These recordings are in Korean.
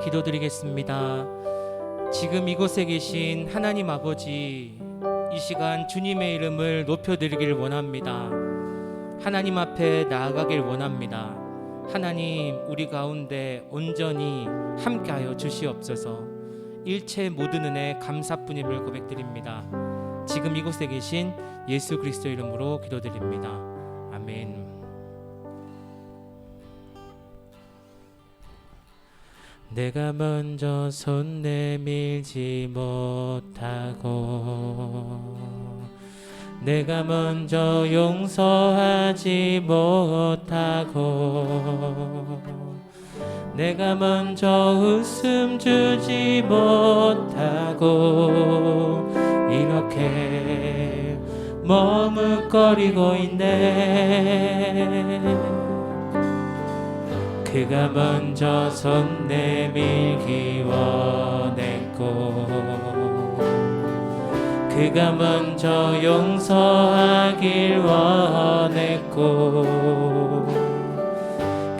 기도드리겠습니다. 지금 이곳에 계신 하나님 아버지, 이 시간 주님의 이름을 높여드리길 원합니다. 하나님 앞에 나아가길 원합니다. 하나님, 우리 가운데 온전히 함께하여 주시옵소서. 일체 모든 은혜 감사뿐임을 고백드립니다. 지금 이곳에 계신 예수 그리스도 이름으로 기도드립니다. 아멘. 내가 먼저 손 내밀지 못하고 내가 먼저 용서하지 못하고 내가 먼저 웃음 주지 못하고 이렇게 머뭇거리고 있네. 그가 먼저 손 내밀기 원했고 그가 먼저 용서하길 원했고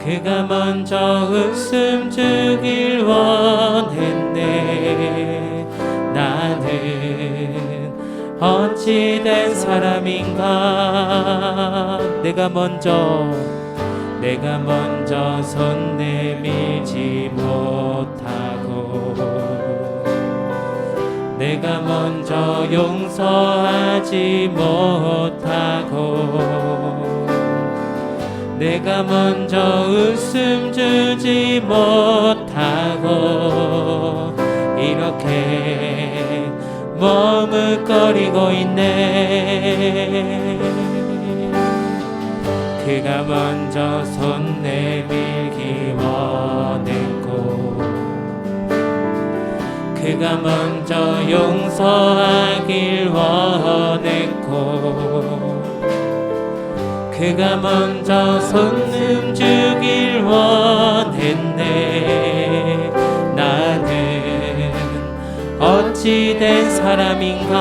그가 먼저 웃음 주길 원했네. 나는 어찌된 사람인가. 내가 먼저 손 내밀지 못하고 내가 먼저 용서하지 못하고 내가 먼저 웃음 주지 못하고 이렇게 머뭇거리고 있네. 그가 먼저 손 내밀기 원했고 그가 먼저 용서하길 원했고 그가 먼저 손을 주길 원했네. 나는 어찌된 사람인가.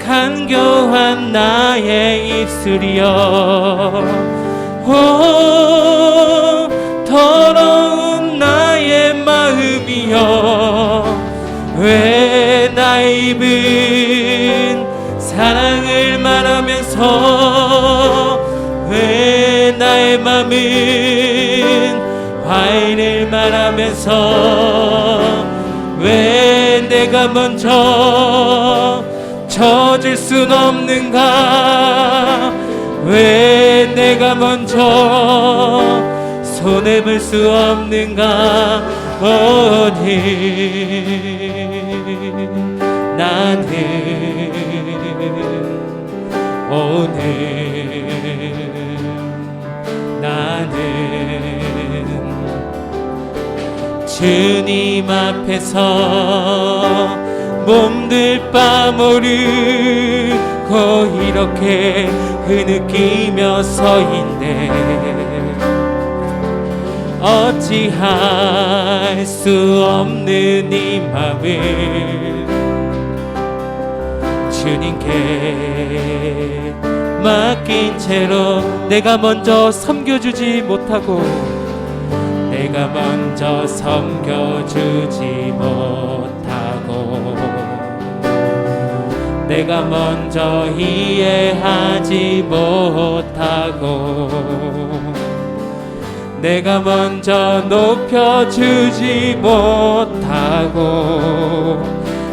간교한 나의 입술이여, 더러운 나의 마음이여, 왜 나의 입은 사랑을 말하면서 왜 나의 마음은 화해를 말하면서 왜 내가 먼저 젖을 순 없는가. 왜 내가 먼저 손해볼 수 없는가. 나는 주님 앞에서 몸둘 바 모르고 이렇게 흐느끼며 서 있네. 어찌할 수 없는 이 맘을 주님께 맡긴 채로 내가 먼저 섬겨주지 못하고 내가 먼저 섬겨주지 못하고 내가 먼저 이해하지 못하고 내가 먼저 높여주지 못하고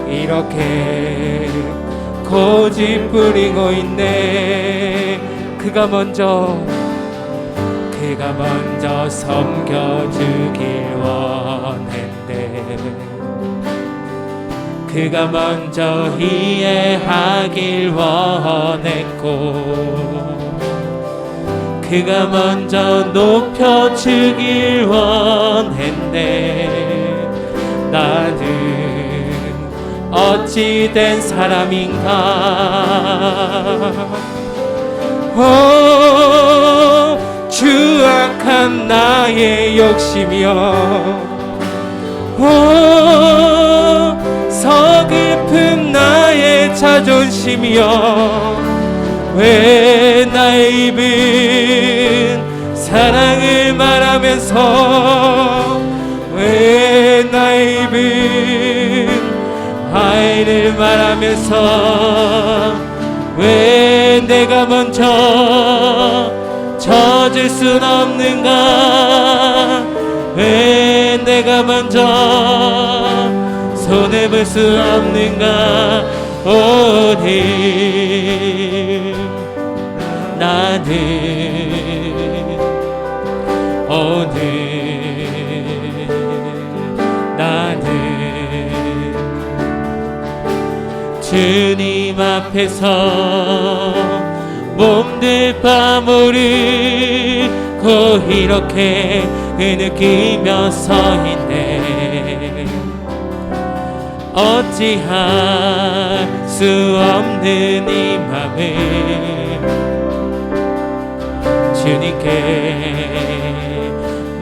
이렇게 고집 부리고 있네. 그가 먼저 섬겨주길 원했네. 그가 먼저 이해하길 원했고 그가 먼저 높여주길 원했네. 나는 어찌된 사람인가. 추악한 나의 욕심이여, 서글픈 나의 자존심이여, 왜 나의 입은 사랑을 말하면서 왜 나의 입은 화해를 말하면서 왜 내가 먼저 젖을 순 없는가? 왜 내가 먼저 손해 볼 수 없는가? 오늘 나는 주님 앞에서 몸둘 바 모르고 이렇게 흐느끼며 서 있네. 어찌할 수 없는 이 맘을 주님께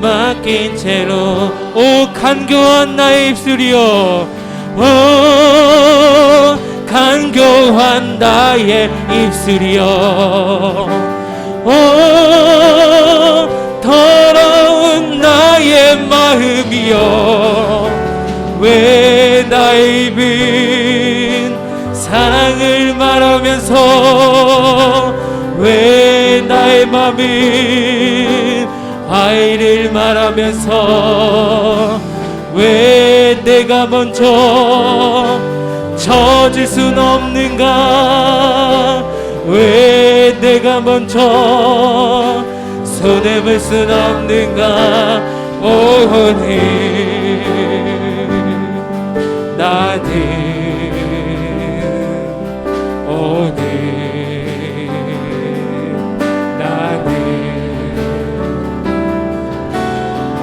맡긴 채로 오 간교한 나의 입술이여 오 간교한 나의 입술이여 오 더러운 나의 마음이여 왜 나의 입은 사랑을 말하면서 왜 나의 맘은 화해를 말하면서 왜 내가 먼저 젖을 순 없는가? 왜 내가 먼저 손해볼 순 없는가? 오늘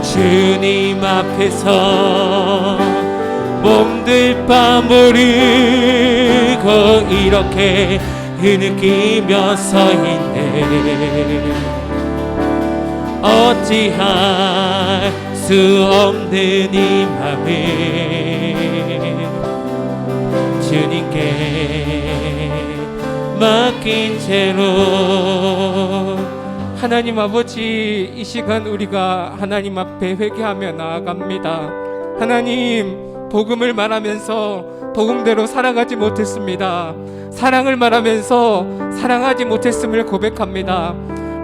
주님 앞에서 몸둘 바 모르고 이렇게 흐느끼며 서 있네. 어찌할 수 없는 이 맘을 주님께 맡긴 채로 하나님 아버지 이 시간 우리가 하나님 앞에 회개하며 나아갑니다. 하나님 복음을 말하면서 복음대로 살아가지 못했습니다. 사랑을 말하면서 사랑하지 못했음을 고백합니다.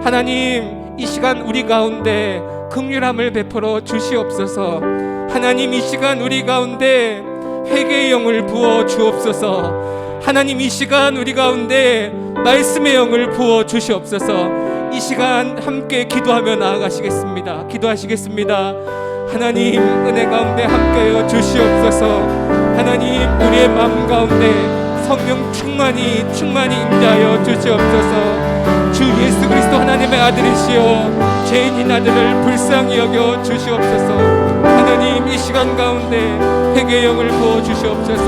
하나님 이 시간 우리 가운데 긍휼함을 베풀어 주시옵소서. 하나님 이 시간 우리 가운데 회개의 영을 부어 주옵소서. 하나님 이 시간 우리 가운데 말씀의 영을 부어 주시옵소서. 이 시간 함께 기도하며 나아가시겠습니다. 기도하시겠습니다. 하나님 은혜 가운데 함께하여 주시옵소서. 하나님 우리의 마음 가운데 성령 충만히 임재하여 주시옵소서. 주 예수 그리스도 하나님의 아들이시여 죄인인 아들을 불쌍히 여겨 주시옵소서. 하나님 이 시간 가운데 회개의 영을 부어 주시옵소서.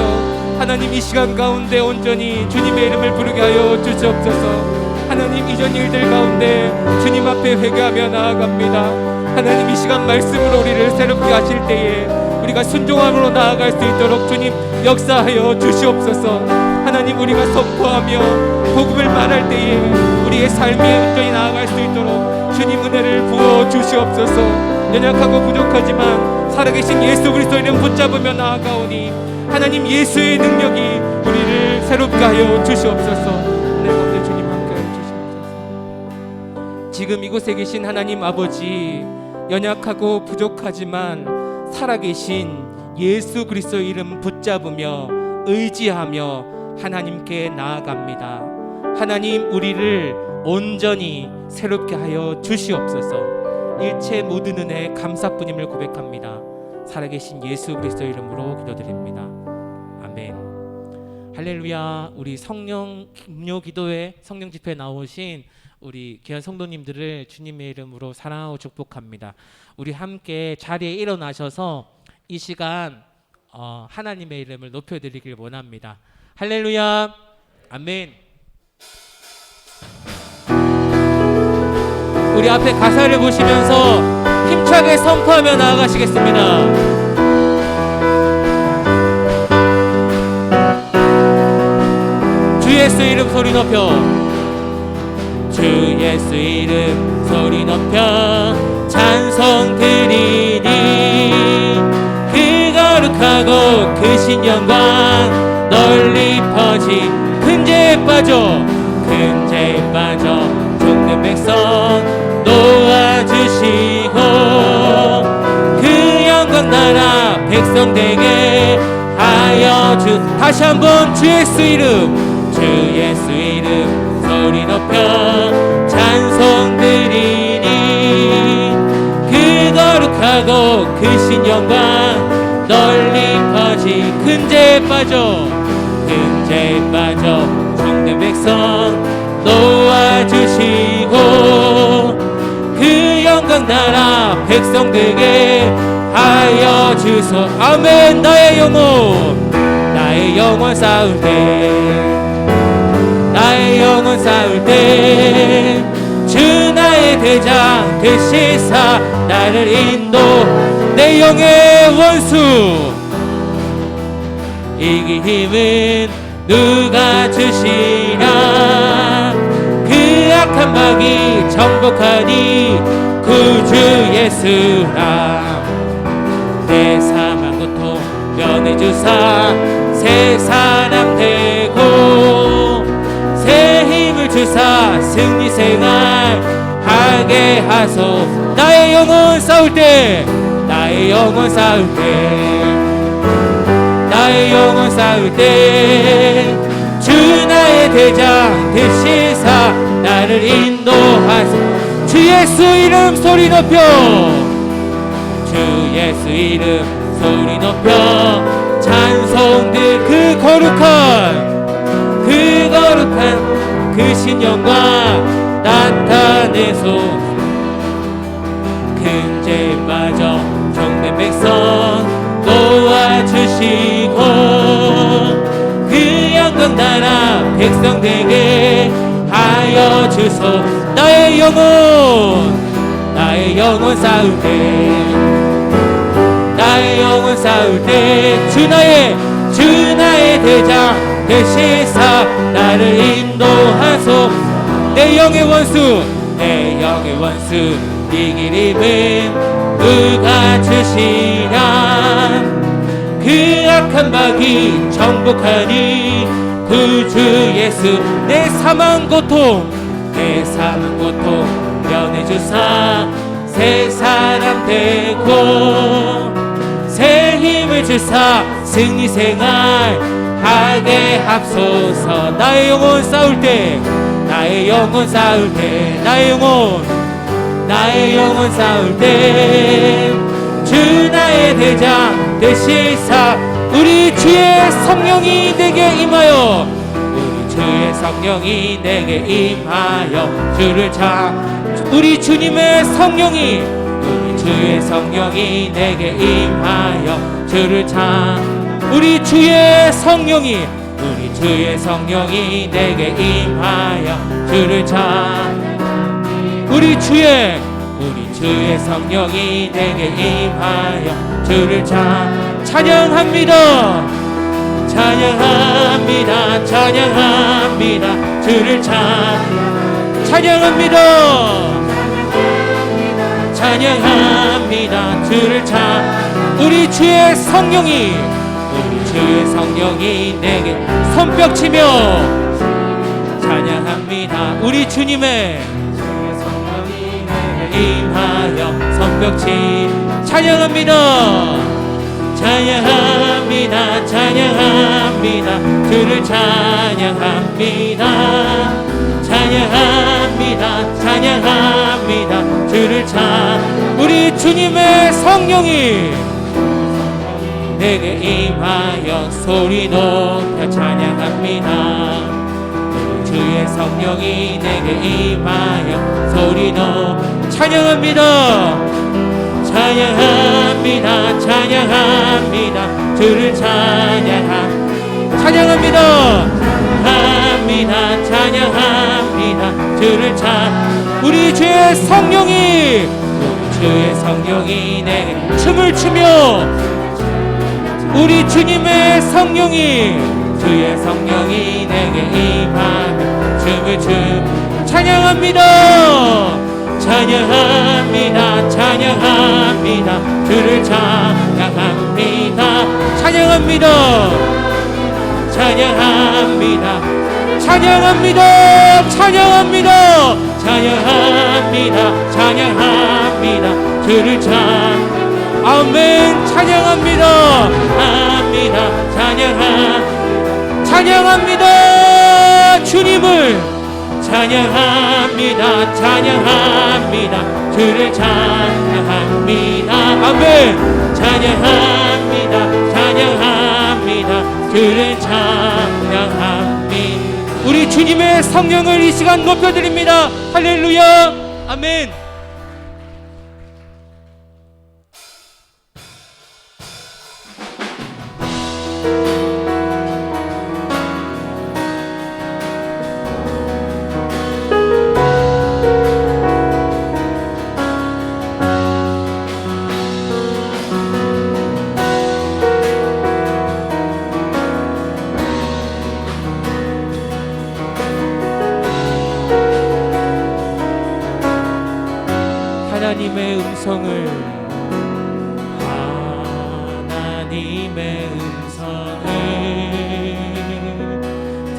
하나님 이 시간 가운데 온전히 주님의 이름을 부르게 하여 주시옵소서. 하나님 이전 일들 가운데 주님 앞에 회개하며 나아갑니다. 하나님 이 시간 말씀으로 우리를 새롭게 하실 때에 우리가 순종함으로 나아갈 수 있도록 주님 역사하여 주시옵소서. 하나님 우리가 선포하며 복음을 말할 때에 우리의 삶에 온전히 나아갈 수 있도록 주님 은혜를 부어 주시옵소서. 연약하고 부족하지만 살아계신 예수 그리스도 이름 붙잡으며 나아가오니 하나님 예수의 능력이 우리를 새롭게 하여 주시옵소서. 내 가운데 주님 함께하여 주시옵소서. 지금 이곳에 계신 하나님 아버지 연약하고 부족하지만 살아계신 예수 그리스도 이름 붙잡으며 의지하며 하나님께 나아갑니다. 하나님 우리를 온전히 새롭게 하여 주시옵소서. 일체 모든 은혜 감사뿐임을 고백합니다. 살아계신 예수 그리스도 이름으로 기도드립니다. 아멘. 할렐루야. 우리 성령 금요 기도회 성령 집회에 나오신 우리 귀한 성도님들을 주님의 이름으로 사랑하고 축복합니다. 우리 함께 자리에 일어나셔서 이 시간 하나님의 이름을 높여드리길 원합니다. 할렐루야. 아멘. 우리 앞에 가사를 보시면서 힘차게 선포하며 나아가시겠습니다. 주 예수 이름 소리 높여 주 예수 이름 소리 높여 찬송 드리니 그 거룩하고 크신 영광 널리 퍼진 큰 죄에 빠져 종된 백성 놓아주시고 그 영광 나라 백성 되게 하여 다시 한번 주 예수 이름 소리 높여 찬송 드리니 그 거룩하고 크신 영광 널리 퍼진 큰 죄에 빠져 종된 백성 놓아주시고 그 영광 나라 백성 되게 하여 주소. 아멘. 나의 영혼 싸울 때 주 나의 대장 되시사 나를 인도 내 영의 원수 이기 힘은 누가 주시나 그 악한 마귀 정복하니 구주 예수라 내 사망 고통 면해주사 새 사람 되고 새 힘을 주사 승리 생활 하게 하소. 나의 영혼 싸울 때 주 나의 대장 되시사 나를 인도하소. 주 예수 이름 소리 높여 찬송들 그 거룩한 크신 영광 나타내소. 큰 죄에 빠져 종된 백성 놓아주시고 그 영광 나라 백성 되게 하여 주소. 나의 영혼 싸울 때 주 나의 대장 되시사 나를 인도하소. 내 영의 원수 이길 힘은 누가 주시나 그 악한 마귀 정복하니 구주 예수 내 사망 고통 면해주사 새 사람 되고 새 힘을 주사 승리 생활 하게 합소서. 나의 영혼 싸울 때 주 나의 대장 되시사 우리 주의 성령이 내게 임하여 주를 차 우리 주님의 성령이 주의 성령이 내게 임하여 주를 차 우리 주의 성령이 내게 임하여 주를 차 우리 주의 성령이 내게 임하여 주를 차 찬양합니다 주를 차 찬양합니다 주를 차 우리 주의 성령이 내게 손뼉치며 찬양합니다. 우리 주님의 성령이 내게 임하여 손뼉치 찬양합니다 주를 찬양합니다 주를 차 우리 주님의 성령이 내게 임하여 소리 높여 찬양합니다. 주의 성령이 내게 임하여 소리 높여 찬양합니다 주를 찬양합니다 주를 우리 주의 성령이 내게 춤을 추며 우리 주님의 주의 성령이 내게 임하며 춤을 찬양합니다 찬양합니다. 찬양합니다. 주를 찬양합니다. 찬양합니다. 찬양합니다. 찬양합니다. 찬양합니다. 찬양합니다. 찬양합니다. 주를 아멘. 찬양합니다. 합니다. 찬양합니다. 주님을 찬양합니다. 찬양합니다. 주를 찬양합니다. 아멘. 찬양합니다. 찬양합니다. 주를 찬양합니다. 우리 주님의 성령을 이 시간 높여드립니다. 할렐루야. 아멘. 하나님의 음성을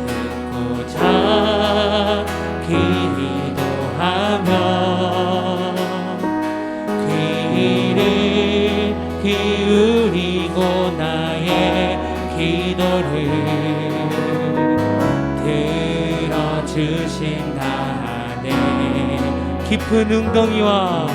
듣고자 기도하며 귀를 기울이고 나의 기도를 들어주신다네. 깊은 응덩이와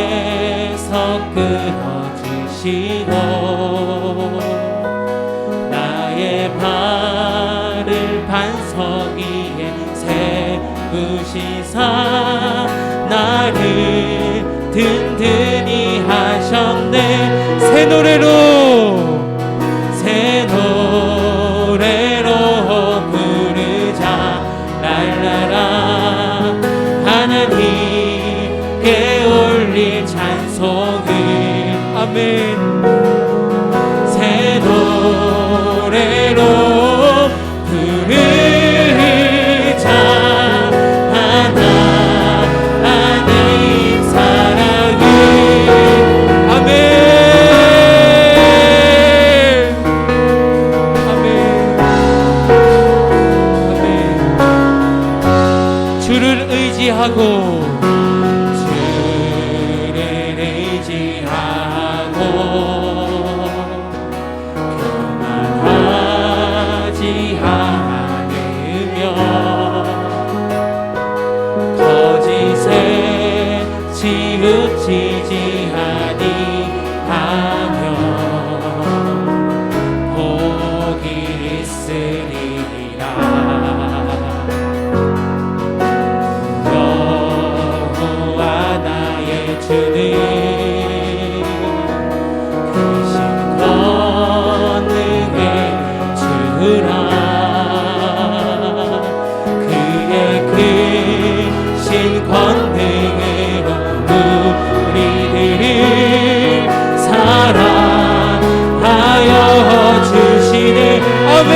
수렁에서 끊어주시고 나의 발을 반석 위에 세우시사 나를 든든히 하셨네. 새 노래로 부르자 랄라라. 하나님께 올릴 찬송을 아멘. 새 노래로 부르자 하나님 사랑을 아멘. 주를 의지하고 교만하지 않으며 거짓에 치우치지 아니하며 복이 있으리라. 주는 크신 권능의 주라. 그의 크신 권능으로 우리들을 사랑하여 주시네. 아멘.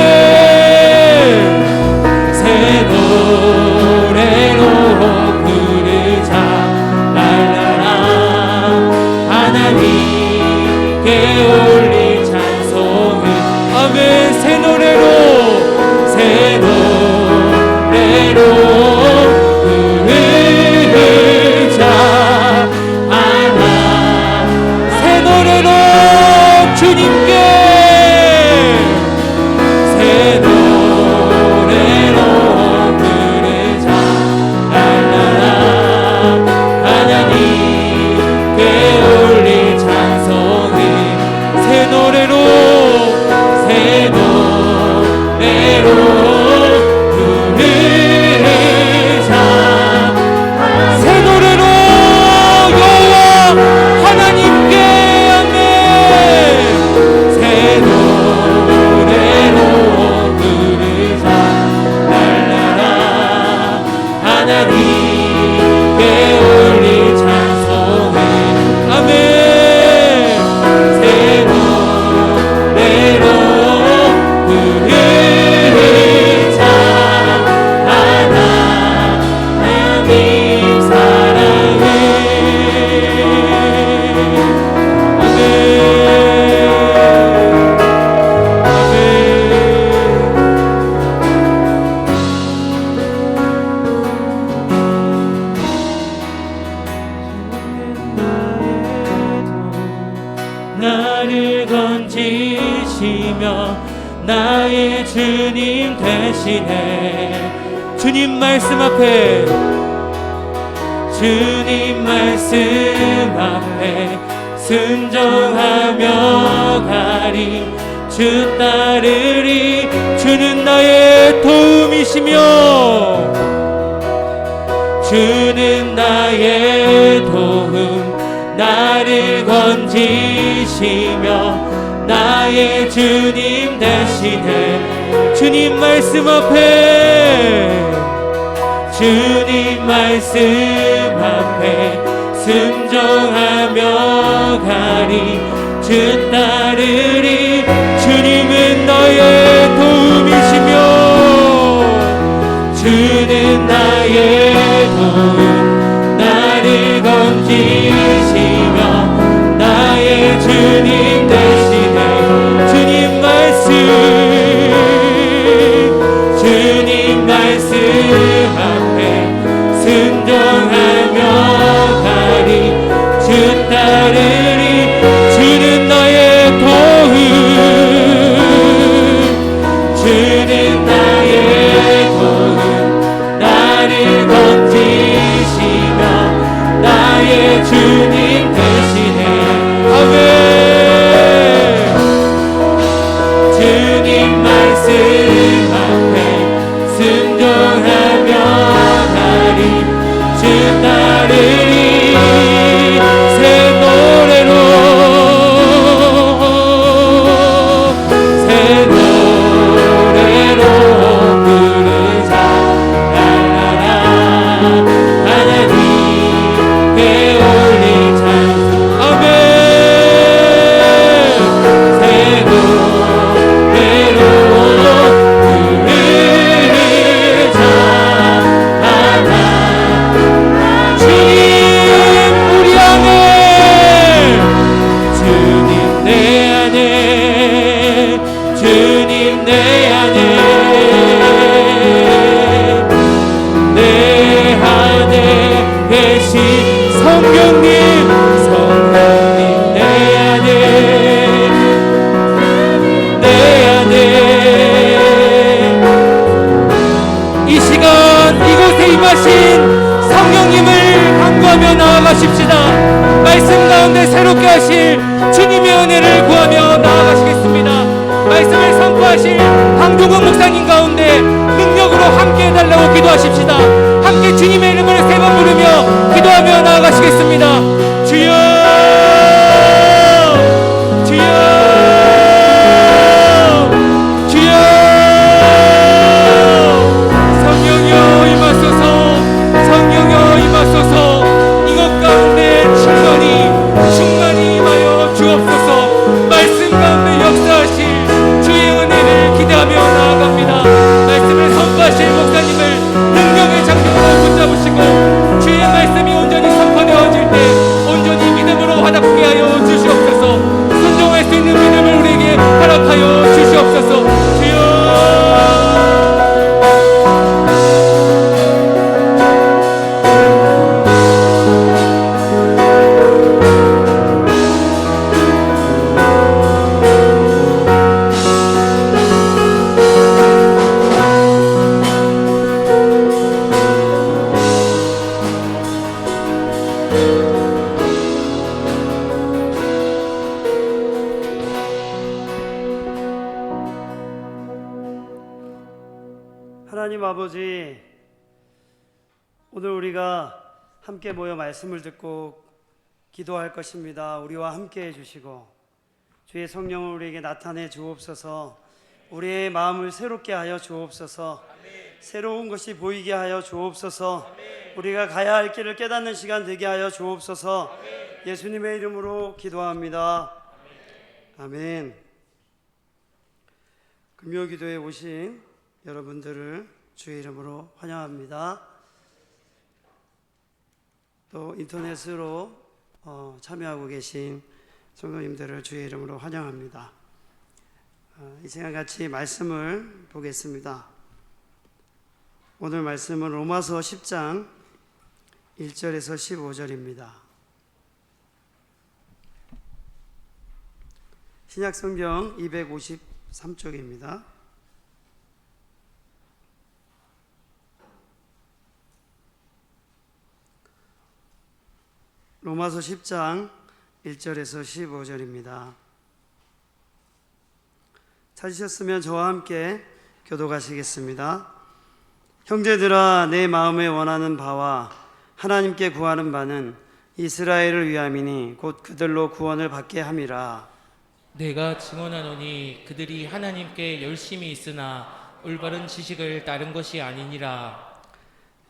새 노래로 부르자 하나님께 올릴 찬송을 아멘. 새 노래로 부르자 하나. 새 노래로 주님께 새 노래로 부르자 랄라라. 하나님께 올릴 찬송을 새 노래로 부르자. 새 노래로 여호와 하나님께 아멘. 새 노래로 부르자 랄라라. 하나님께 올릴 찬송을 아멘. 새 노래로 나의 주님 대신에 주님 말씀 앞에 주님 말씀 앞에 순종하며 가리 주 따르리 주는 나의 도움이시며 주는 나의 도움 나를 건지시며 나의 주님 대신에 주님 말씀 앞에 주님 말씀 앞에 순종하며 가리 주 따르리 주님은 나의 도움이시며 주는 나의 도움 나를 건지시며 나의 주님 대신에 주님 말씀 앞에 순종하며 가리 주 따르리 주는 나의 도움 주는 나의 도움 나를 건지시며 나의 주님 대신에 아멘 주님 말씀 앞에 순종하며 가리 주 따르리 새 노래로 부르자 라라라 하나님께 올릴 찬송 아멘 새 노래로 부르자 하나 주님 우리 안에 주님 내 안에 주님 내 안에 내 안에 계신 성령님 내 안에 내 안에 이 시간 이곳에 임하신 성령님을 간구하며 나아가십시다. 말씀 가운데 새롭게 하실 주님의 은혜를 구하며 나아가시겠습니다. 말씀을 선포하실 황종국 목사님 가운데 능력으로 함께 해달라고 기도하십시다. 함께 주님의 이름을 세 번 부르며 기도하며 나아가시겠습니다. 주여 주여 주여 성령이여 임하소서 성령이여 임하소서 이것 가운데 충만히 임하여 주옵소서 말씀 가운데 역사하실 주의 은혜를 기대하며 나아갑니다. 말씀을 선포하실 목사님을 능력의 장벽으로 붙잡으시고 주의 말씀이 온전히 선포되어질 때 온전히 믿음으로 화답게 하여 주시옵소서 순종할 수 있는 믿음을 우리에게 허락하여 주시옵소서 주여 하나님 아버지, 오늘 우리가 함께 모여 말씀을 듣고 기도할 것입니다. 우리와 함께 해주시고 주의 성령을 우리에게 나타내 주옵소서. 우리의 마음을 새롭게 하여 주옵소서. 새로운 것이 보이게 하여 주옵소서. 우리가 가야 할 길을 깨닫는 시간 되게 하여 주옵소서. 예수님의 이름으로 기도합니다. 아멘. 금요기도에 오신 여러분들을 주의 이름으로 환영합니다. 또 인터넷으로 참여하고 계신 성도님들을 주의 이름으로 환영합니다. 이 시간 같이 말씀을 보겠습니다. 오늘 말씀은 로마서 10장 1절에서 15절입니다. 신약성경 3쪽입니다. 로마서 10장 1절에서 15절입니다. 찾으셨으면 저와 함께 교독하시겠습니다. 형제들아, 내 마음에 원하는 바와 하나님께 구하는 바는 이스라엘을 위함이니 곧 그들로 구원을 받게 함이라. 내가 증언하노니 그들이 하나님께 열심히 있으나 올바른 지식을 따른 것이 아니니라.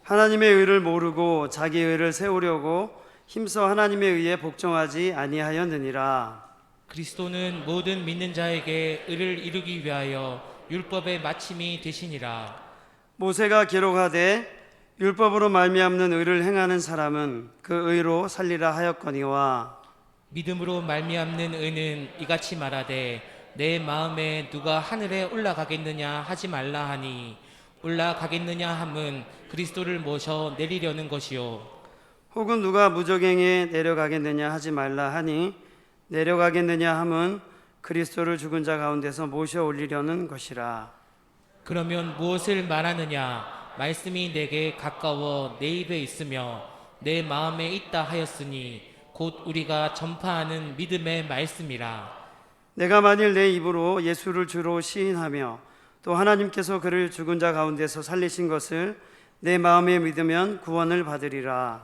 하나님의 의를 모르고 자기 의를 세우려고 힘써 하나님의 의에 복종하지 아니하였느니라. 그리스도는 모든 믿는 자에게 의를 이루기 위하여 율법의 마침이 되시니라. 모세가 기록하되 율법으로 말미암는 의를 행하는 사람은 그 의로 살리라 하였거니와 믿음으로 말미암는 의는 이같이 말하되 내 마음에 누가 하늘에 올라가겠느냐 하지 말라 하니 올라가겠느냐 함은 그리스도를 모셔 내리려는 것이요 혹은 누가 무저갱에 내려가겠느냐 하지 말라 하니 내려가겠느냐 함은 그리스도를 죽은 자 가운데서 모셔 올리려는 것이라. 그러면 무엇을 말하느냐? 말씀이 내게 가까워 내 입에 있으며 내 마음에 있다 하였으니 곧 우리가 전파하는 믿음의 말씀이라. 내가 만일 내 입으로 예수를 주로 시인하며 또 하나님께서 그를 죽은 자 가운데서 살리신 것을 내 마음에 믿으면 구원을 받으리라.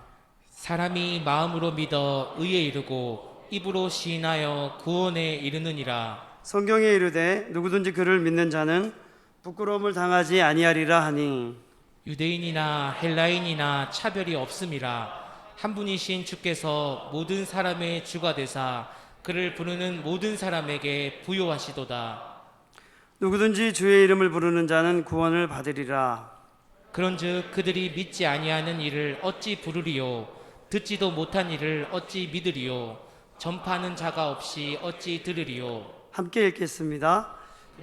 사람이 마음으로 믿어 의에 이르고 입으로 시인하여 구원에 이르느니라. 성경에 이르되 누구든지 그를 믿는 자는 부끄러움을 당하지 아니하리라 하니 유대인이나 헬라인이나 차별이 없음이라. 한 분이신 주께서 모든 사람의 주가 되사 그를 부르는 모든 사람에게 부요하시도다. 누구든지 주의 이름을 부르는 자는 구원을 받으리라. 그런즉 그들이 믿지 아니하는 일을 어찌 부르리요? 듣지도 못한 일을 어찌 믿으리요? 전파하는 자가 없이 어찌 들으리요? 함께 읽겠습니다.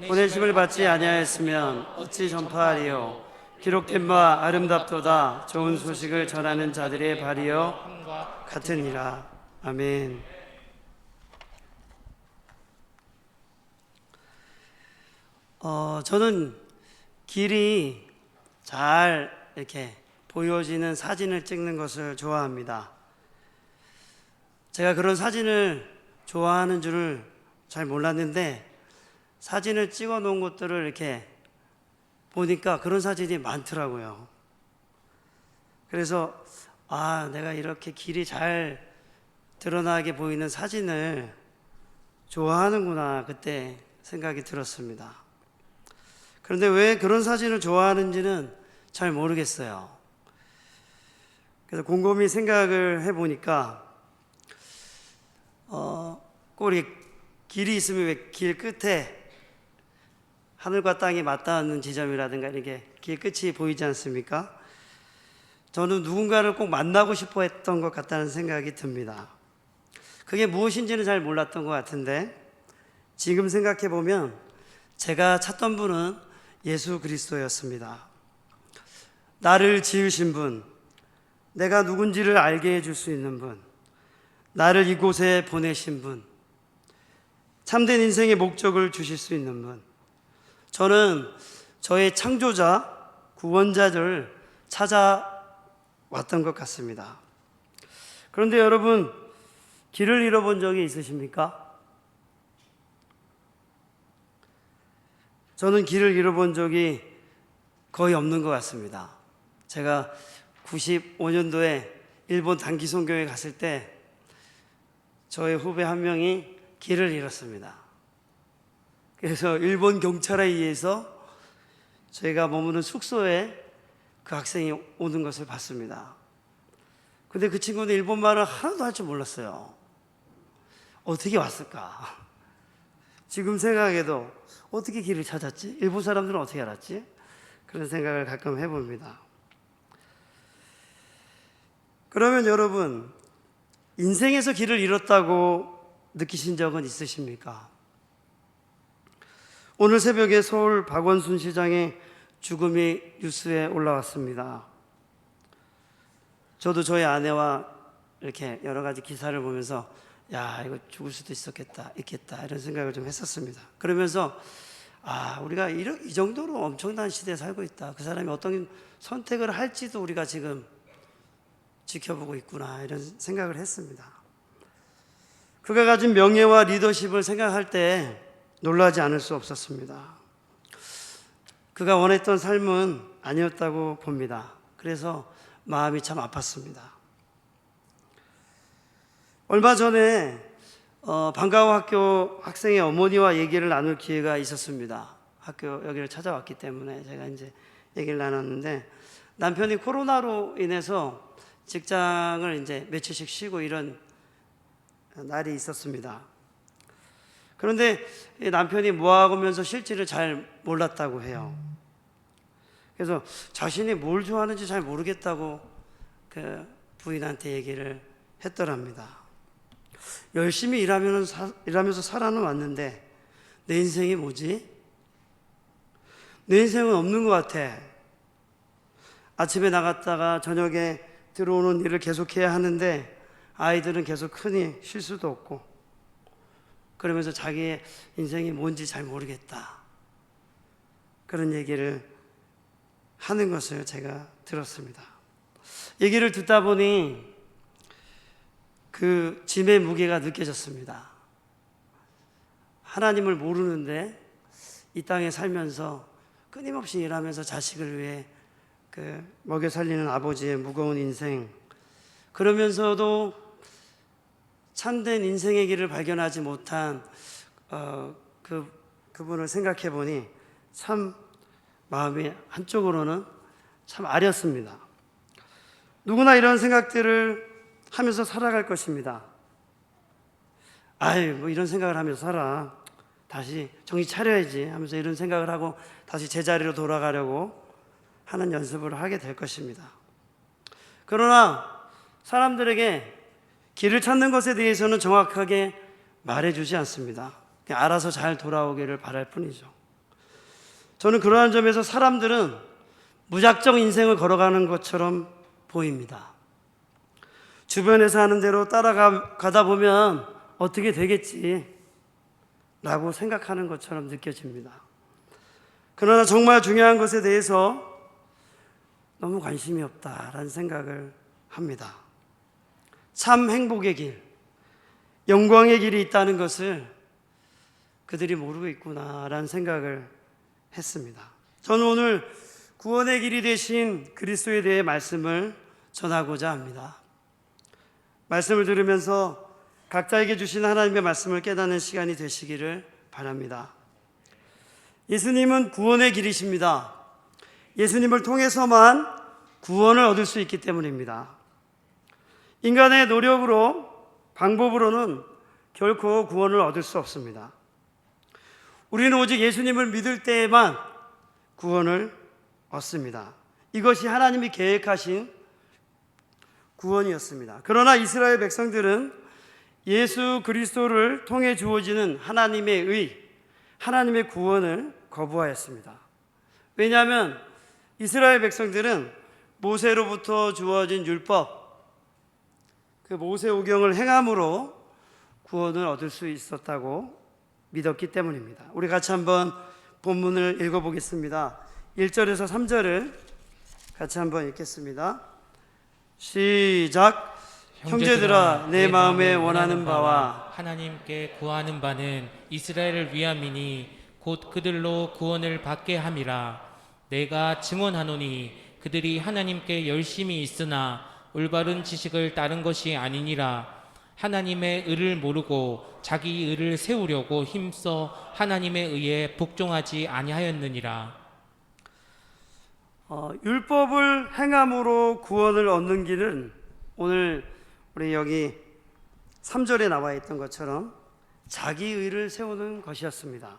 보내심을 받지 아니하였으면 어찌 전파하리요? 기록된 바 아름답도다. 좋은 소식을 전하는 자들의 발이여 같으니라. 아멘. 저는 길이 잘 이렇게 보여지는 사진을 찍는 것을 좋아합니다. 제가 그런 사진을 좋아하는 줄을 잘 몰랐는데 사진을 찍어 놓은 것들을 이렇게 보니까 그런 사진이 많더라고요. 그래서 내가 이렇게 길이 잘 드러나게 보이는 사진을 좋아하는구나 그때 생각이 들었습니다. 그런데 왜 그런 사진을 좋아하는지는 잘 모르겠어요. 그래서 곰곰이 생각을 해보니까 꼭 이렇게 길이 있으면 왜 길 끝에 하늘과 땅이 맞닿는 지점이라든가 이렇게 길 끝이 보이지 않습니까? 저는 누군가를 꼭 만나고 싶어 했던 것 같다는 생각이 듭니다. 그게 무엇인지는 잘 몰랐던 것 같은데 지금 생각해 보면 제가 찾던 분은 예수 그리스도였습니다. 나를 지으신 분, 내가 누군지를 알게 해줄 수 있는 분, 나를 이곳에 보내신 분, 참된 인생의 목적을 주실 수 있는 분, 저는 저의 창조자, 구원자를 찾아왔던 것 같습니다. 그런데 여러분, 길을 잃어본 적이 있으십니까? 저는 길을 잃어본 적이 거의 없는 것 같습니다. 제가 95년도에 일본 단기 선교에 갔을 때 저의 후배 한 명이 길을 잃었습니다. 그래서 일본 경찰에 의해서 저희가 머무는 숙소에 그 학생이 오는 것을 봤습니다. 근데 그 친구는 일본말을 하나도 할 줄 몰랐어요. 어떻게 왔을까? 지금 생각해도 어떻게 길을 찾았지? 일본 사람들은 어떻게 알았지? 그런 생각을 가끔 해봅니다. 그러면 여러분, 인생에서 길을 잃었다고 느끼신 적은 있으십니까? 오늘 새벽에 서울 박원순 시장의 죽음이 뉴스에 올라왔습니다. 저도 저희 아내와 이렇게 여러 가지 기사를 보면서 이거 죽을 수도 있겠다 이런 생각을 좀 했었습니다. 그러면서 우리가 이 정도로 엄청난 시대에 살고 있다. 그 사람이 어떤 선택을 할지도 우리가 지금 지켜보고 있구나, 이런 생각을 했습니다. 그가 가진 명예와 리더십을 생각할 때 놀라지 않을 수 없었습니다. 그가 원했던 삶은 아니었다고 봅니다. 그래서 마음이 참 아팠습니다. 얼마 전에 방과후 학교 학생의 어머니와 얘기를 나눌 기회가 있었습니다. 학교 여기를 찾아왔기 때문에 제가 이제 얘기를 나눴는데, 남편이 코로나로 인해서 직장을 이제 며칠씩 쉬고 이런 날이 있었습니다. 그런데 남편이 뭐하면서 쉴지를 잘 몰랐다고 해요. 그래서 자신이 뭘 좋아하는지 잘 모르겠다고 그 부인한테 얘기를 했더랍니다. 열심히 일하면서 살아는 왔는데 내 인생이 뭐지? 내 인생은 없는 것 같아. 아침에 나갔다가 저녁에 들어오는 일을 계속해야 하는데 아이들은 계속 크니 쉴 수도 없고, 그러면서 자기의 인생이 뭔지 잘 모르겠다, 그런 얘기를 하는 것을 제가 들었습니다. 얘기를 듣다 보니 그 짐의 무게가 느껴졌습니다. 하나님을 모르는데 이 땅에 살면서 끊임없이 일하면서 자식을 위해 먹여 살리는 아버지의 무거운 인생, 그러면서도 참된 인생의 길을 발견하지 못한 그분을 생각해 보니 참 마음이 한쪽으로는 참 아렸습니다. 누구나 이런 생각들을 하면서 살아갈 것입니다. 뭐 이런 생각을 하면서 살아, 다시 정신 차려야지 하면서 이런 생각을 하고 다시 제자리로 돌아가려고 하는 연습을 하게 될 것입니다. 그러나 사람들에게 길을 찾는 것에 대해서는 정확하게 말해주지 않습니다. 그냥 알아서 잘 돌아오기를 바랄 뿐이죠. 저는 그러한 점에서 사람들은 무작정 인생을 걸어가는 것처럼 보입니다. 주변에서 하는 대로 따라가다 보면 어떻게 되겠지 라고 생각하는 것처럼 느껴집니다. 그러나 정말 중요한 것에 대해서 너무 관심이 없다라는 생각을 합니다. 참 행복의 길, 영광의 길이 있다는 것을 그들이 모르고 있구나라는 생각을 했습니다. 저는 오늘 구원의 길이 되신 그리스도에 대해 말씀을 전하고자 합니다. 말씀을 들으면서 각자에게 주신 하나님의 말씀을 깨닫는 시간이 되시기를 바랍니다. 예수님은 구원의 길이십니다. 예수님을 통해서만 구원을 얻을 수 있기 때문입니다. 인간의 노력으로, 방법으로는 결코 구원을 얻을 수 없습니다. 우리는 오직 예수님을 믿을 때에만 구원을 얻습니다. 이것이 하나님이 계획하신 구원이었습니다. 그러나 이스라엘 백성들은 예수 그리스도를 통해 주어지는 하나님의 의, 하나님의 구원을 거부하였습니다. 왜냐하면 이스라엘 백성들은 모세로부터 주어진 율법, 그 모세오경을 행함으로 구원을 얻을 수 있었다고 믿었기 때문입니다. 우리 같이 한번 본문을 읽어보겠습니다. 1절에서 3절을 같이 한번 읽겠습니다. 시작. 형제들아, 내 마음에 원하는 바와 하나님께 구하는 바는 이스라엘을 위함이니 곧 그들로 구원을 받게 함이라. 내가 증언하노니 그들이 하나님께 열심히 있으나 올바른 지식을 따른 것이 아니니라. 하나님의 의를 모르고 자기 의를 세우려고 힘써 하나님의 의에 복종하지 아니하였느니라. 율법을 행함으로 구원을 얻는 길은 오늘 우리 여기 3절에 나와 있던 것처럼 자기 의를 세우는 것이었습니다.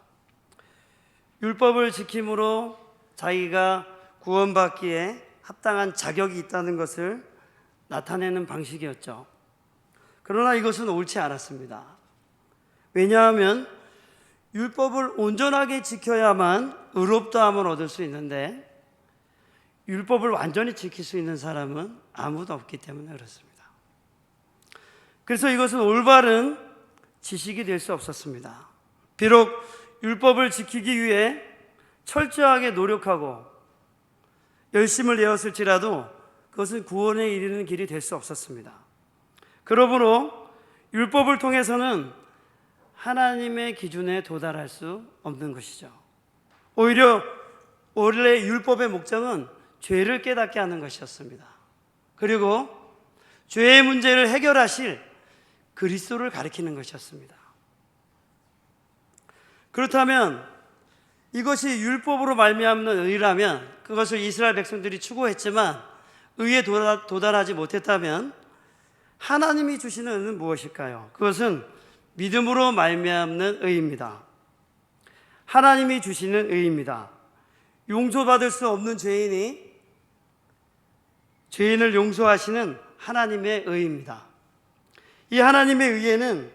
율법을 지킴으로 자기가 구원받기에 합당한 자격이 있다는 것을 나타내는 방식이었죠. 그러나 이것은 옳지 않았습니다. 왜냐하면 율법을 온전하게 지켜야만 의롭다함을 얻을 수 있는데 율법을 완전히 지킬 수 있는 사람은 아무도 없기 때문에 그렇습니다. 그래서 이것은 올바른 지식이 될 수 없었습니다. 비록 율법을 지키기 위해 철저하게 노력하고 열심을 내었을지라도 그것은 구원에 이르는 길이 될 수 없었습니다. 그러므로 율법을 통해서는 하나님의 기준에 도달할 수 없는 것이죠. 오히려 원래 율법의 목적은 죄를 깨닫게 하는 것이었습니다. 그리고 죄의 문제를 해결하실 그리스도를 가리키는 것이었습니다. 그렇다면 이것이 율법으로 말미암는 의라면, 그것을 이스라엘 백성들이 추구했지만 의에 도달하지 못했다면 하나님이 주시는 의는 무엇일까요? 그것은 믿음으로 말미암는 의입니다. 하나님이 주시는 의입니다. 용서받을 수 없는 죄인이 죄인을 용서하시는 하나님의 의입니다. 이 하나님의 의에는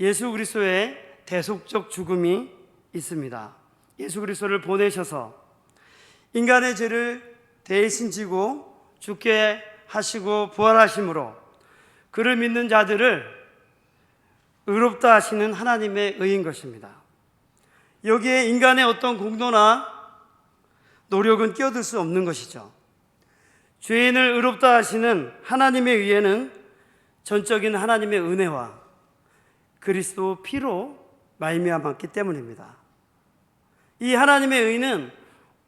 예수 그리스도의 대속적 죽음이 있습니다. 예수 그리스도를 보내셔서 인간의 죄를 대신 지고 죽게 하시고 부활하심으로 그를 믿는 자들을 의롭다 하시는 하나님의 의인 것입니다. 여기에 인간의 어떤 공로나 노력은 끼어들 수 없는 것이죠. 죄인을 의롭다 하시는 하나님의 의에는 전적인 하나님의 은혜와 그리스도 피로 말미암았기 때문입니다. 이 하나님의 의는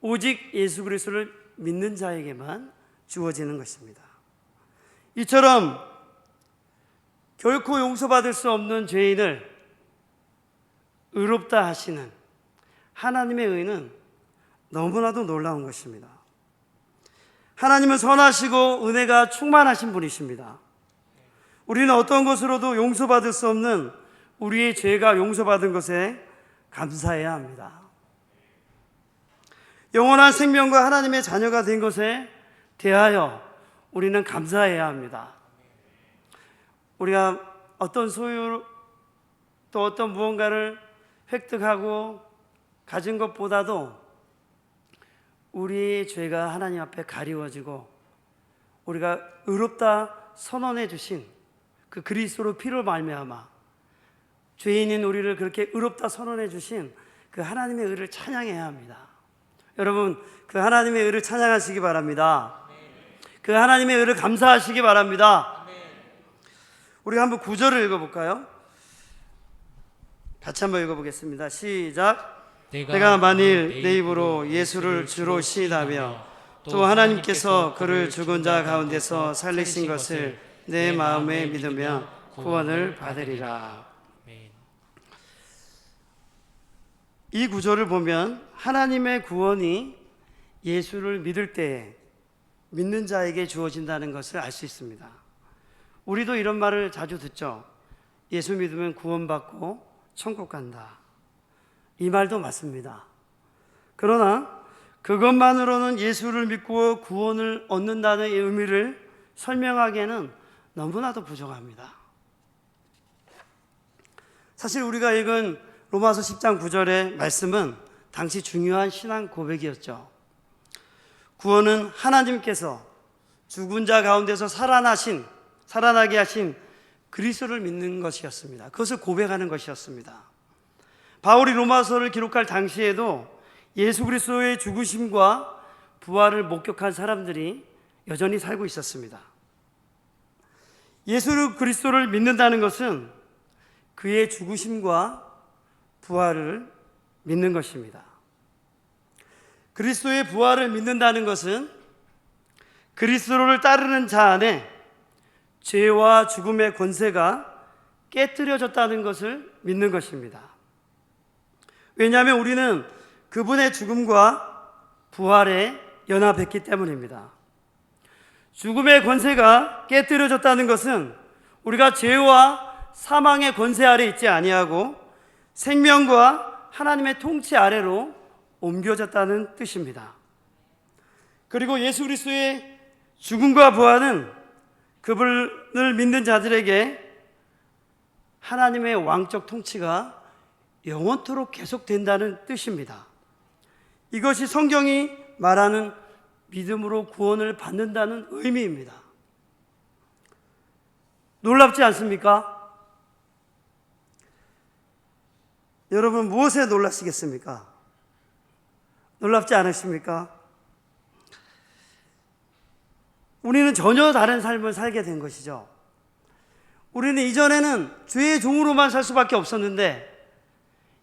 오직 예수 그리스도를 믿는 자에게만 주어지는 것입니다. 이처럼 결코 용서받을 수 없는 죄인을 의롭다 하시는 하나님의 의는 너무나도 놀라운 것입니다. 하나님은 선하시고 은혜가 충만하신 분이십니다. 우리는 어떤 것으로도 용서받을 수 없는 우리의 죄가 용서받은 것에 감사해야 합니다. 영원한 생명과 하나님의 자녀가 된 것에 대하여 우리는 감사해야 합니다. 우리가 어떤 소유 또 어떤 무언가를 획득하고 가진 것보다도 우리의 죄가 하나님 앞에 가리워지고 우리가 의롭다 선언해 주신 그 그리스도로 피로 말미암아 죄인인 우리를 그렇게 의롭다 선언해 주신 그 하나님의 의를 찬양해야 합니다. 여러분, 그 하나님의 의를 찬양하시기 바랍니다. 그 하나님의 의를 감사하시기 바랍니다. 우리가 한번 구절을 읽어볼까요? 같이 한번 읽어보겠습니다. 시작. 내가 만일 내 입으로 예수를 주로 시인하며 또 하나님께서 그를 죽은 자 가운데서 살리신 것을 내 마음에 믿으며 구원을 받으리라. 이 구절을 보면 하나님의 구원이 예수를 믿을 때에 믿는 자에게 주어진다는 것을 알 수 있습니다. 우리도 이런 말을 자주 듣죠. 예수 믿으면 구원받고 천국 간다. 이 말도 맞습니다. 그러나 그것만으로는 예수를 믿고 구원을 얻는다는 의미를 설명하기에는 너무나도 부족합니다. 사실 우리가 읽은 로마서 10장 9절의 말씀은 당시 중요한 신앙 고백이었죠. 구원은 하나님께서 죽은 자 가운데서 살아나게 하신 그리스도를 믿는 것이었습니다. 그것을 고백하는 것이었습니다. 바울이 로마서를 기록할 당시에도 예수 그리스도의 죽으심과 부활을 목격한 사람들이 여전히 살고 있었습니다. 예수 그리스도를 믿는다는 것은 그의 죽으심과 부활을 믿는 것입니다. 그리스도의 부활을 믿는다는 것은 그리스도를 따르는 자 안에 죄와 죽음의 권세가 깨뜨려졌다는 것을 믿는 것입니다. 왜냐하면 우리는 그분의 죽음과 부활에 연합했기 때문입니다. 죽음의 권세가 깨뜨려졌다는 것은 우리가 죄와 사망의 권세 아래 있지 아니하고 생명과 하나님의 통치 아래로 옮겨졌다는 뜻입니다. 그리고 예수 그리스도의 죽음과 부활은 그분을 믿는 자들에게 하나님의 왕적 통치가 영원토록 계속된다는 뜻입니다. 이것이 성경이 말하는 믿음으로 구원을 받는다는 의미입니다. 놀랍지 않습니까? 여러분 무엇에 놀라시겠습니까? 놀랍지 않으십니까? 우리는 전혀 다른 삶을 살게 된 것이죠. 우리는 이전에는 죄의 종으로만 살 수밖에 없었는데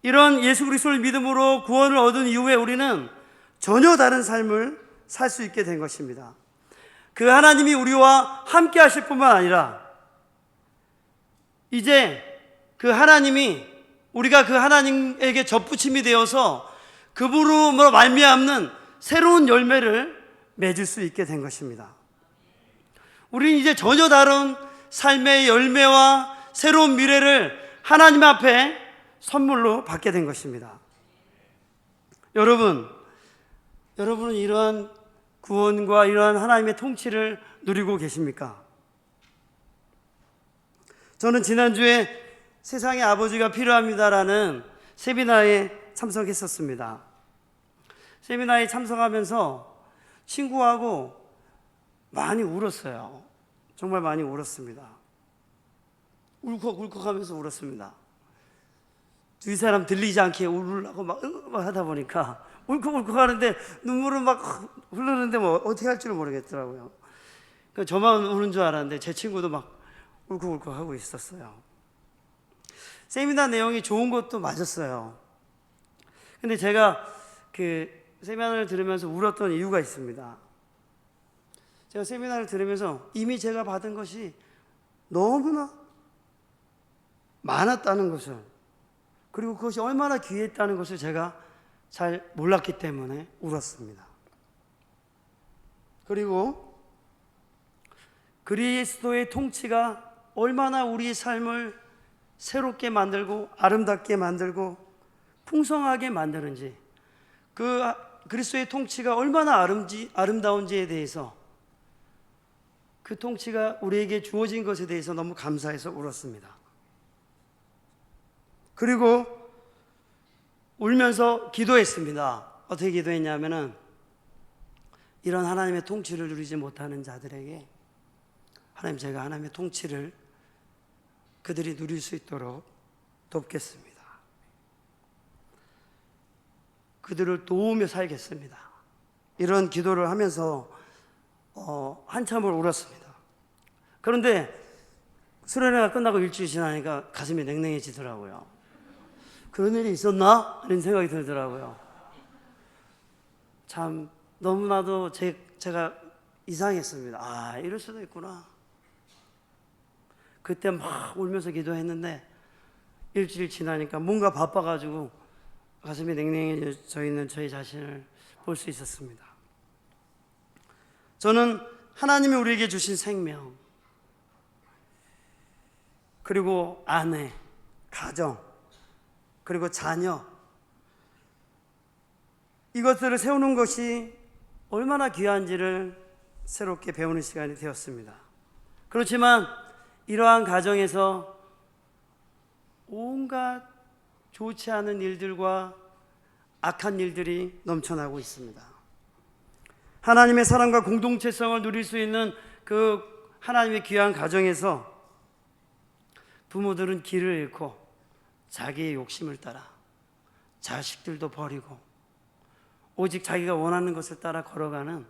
이런 예수 그리스도를 믿음으로 구원을 얻은 이후에 우리는 전혀 다른 삶을 살 수 있게 된 것입니다. 그 하나님이 우리와 함께 하실 뿐만 아니라 이제 그 하나님이 우리가 그 하나님에게 접붙임이 되어서 그분으로 말미암는 새로운 열매를 맺을 수 있게 된 것입니다. 우리는 이제 전혀 다른 삶의 열매와 새로운 미래를 하나님 앞에 선물로 받게 된 것입니다. 여러분은 이러한 구원과 이러한 하나님의 통치를 누리고 계십니까? 저는 지난주에 세상의 아버지가 필요합니다라는 세미나에 참석했었습니다. 세미나에 참석하면서 친구하고 많이 울었어요. 정말 많이 울었습니다. 울컥울컥 하면서 울었습니다. 주위 사람 들리지 않게 울으려고 막 하다 보니까 울컥울컥 하는데 눈물은 막 흐르는데 뭐 어떻게 할 줄을 모르겠더라고요. 그러니까 저만 우는 줄 알았는데 제 친구도 막 울컥울컥 하고 있었어요. 세미나 내용이 좋은 것도 맞았어요. 근데 제가 그 세미나를 들으면서 울었던 이유가 있습니다. 제가 세미나를 들으면서 이미 제가 받은 것이 너무나 많았다는 것을, 그리고 그것이 얼마나 귀했다는 것을 제가 잘 몰랐기 때문에 울었습니다. 그리고 그리스도의 통치가 얼마나 우리의 삶을 새롭게 만들고 아름답게 만들고 풍성하게 만드는지, 그 그리스도의 통치가 얼마나 아름다운지에 대해서, 그 통치가 우리에게 주어진 것에 대해서 너무 감사해서 울었습니다. 그리고 울면서 기도했습니다. 어떻게 기도했냐면은 이런 하나님의 통치를 누리지 못하는 자들에게 하나님, 제가 하나님의 통치를 그들이 누릴 수 있도록 돕겠습니다. 그들을 도우며 살겠습니다. 이런 기도를 하면서 한참을 울었습니다. 그런데 수련회가 끝나고 일주일 지나니까 가슴이 냉랭해지더라고요. 그런 일이 있었나? 이런 생각이 들더라고요. 참 너무나도 제가 이상했습니다. 아, 이럴 수도 있구나. 그때 막 울면서 기도했는데 일주일 지나니까 뭔가 바빠가지고 가슴이 냉랭해져 있는 저희 자신을 볼 수 있었습니다. 저는 하나님이 우리에게 주신 생명, 그리고 아내, 가정, 그리고 자녀, 이것들을 세우는 것이 얼마나 귀한지를 새롭게 배우는 시간이 되었습니다. 그렇지만 이러한 가정에서 온갖 좋지 않은 일들과 악한 일들이 넘쳐나고 있습니다. 하나님의 사랑과 공동체성을 누릴 수 있는 그 하나님의 귀한 가정에서 부모들은 길을 잃고 자기의 욕심을 따라 자식들도 버리고 오직 자기가 원하는 것을 따라 걸어가는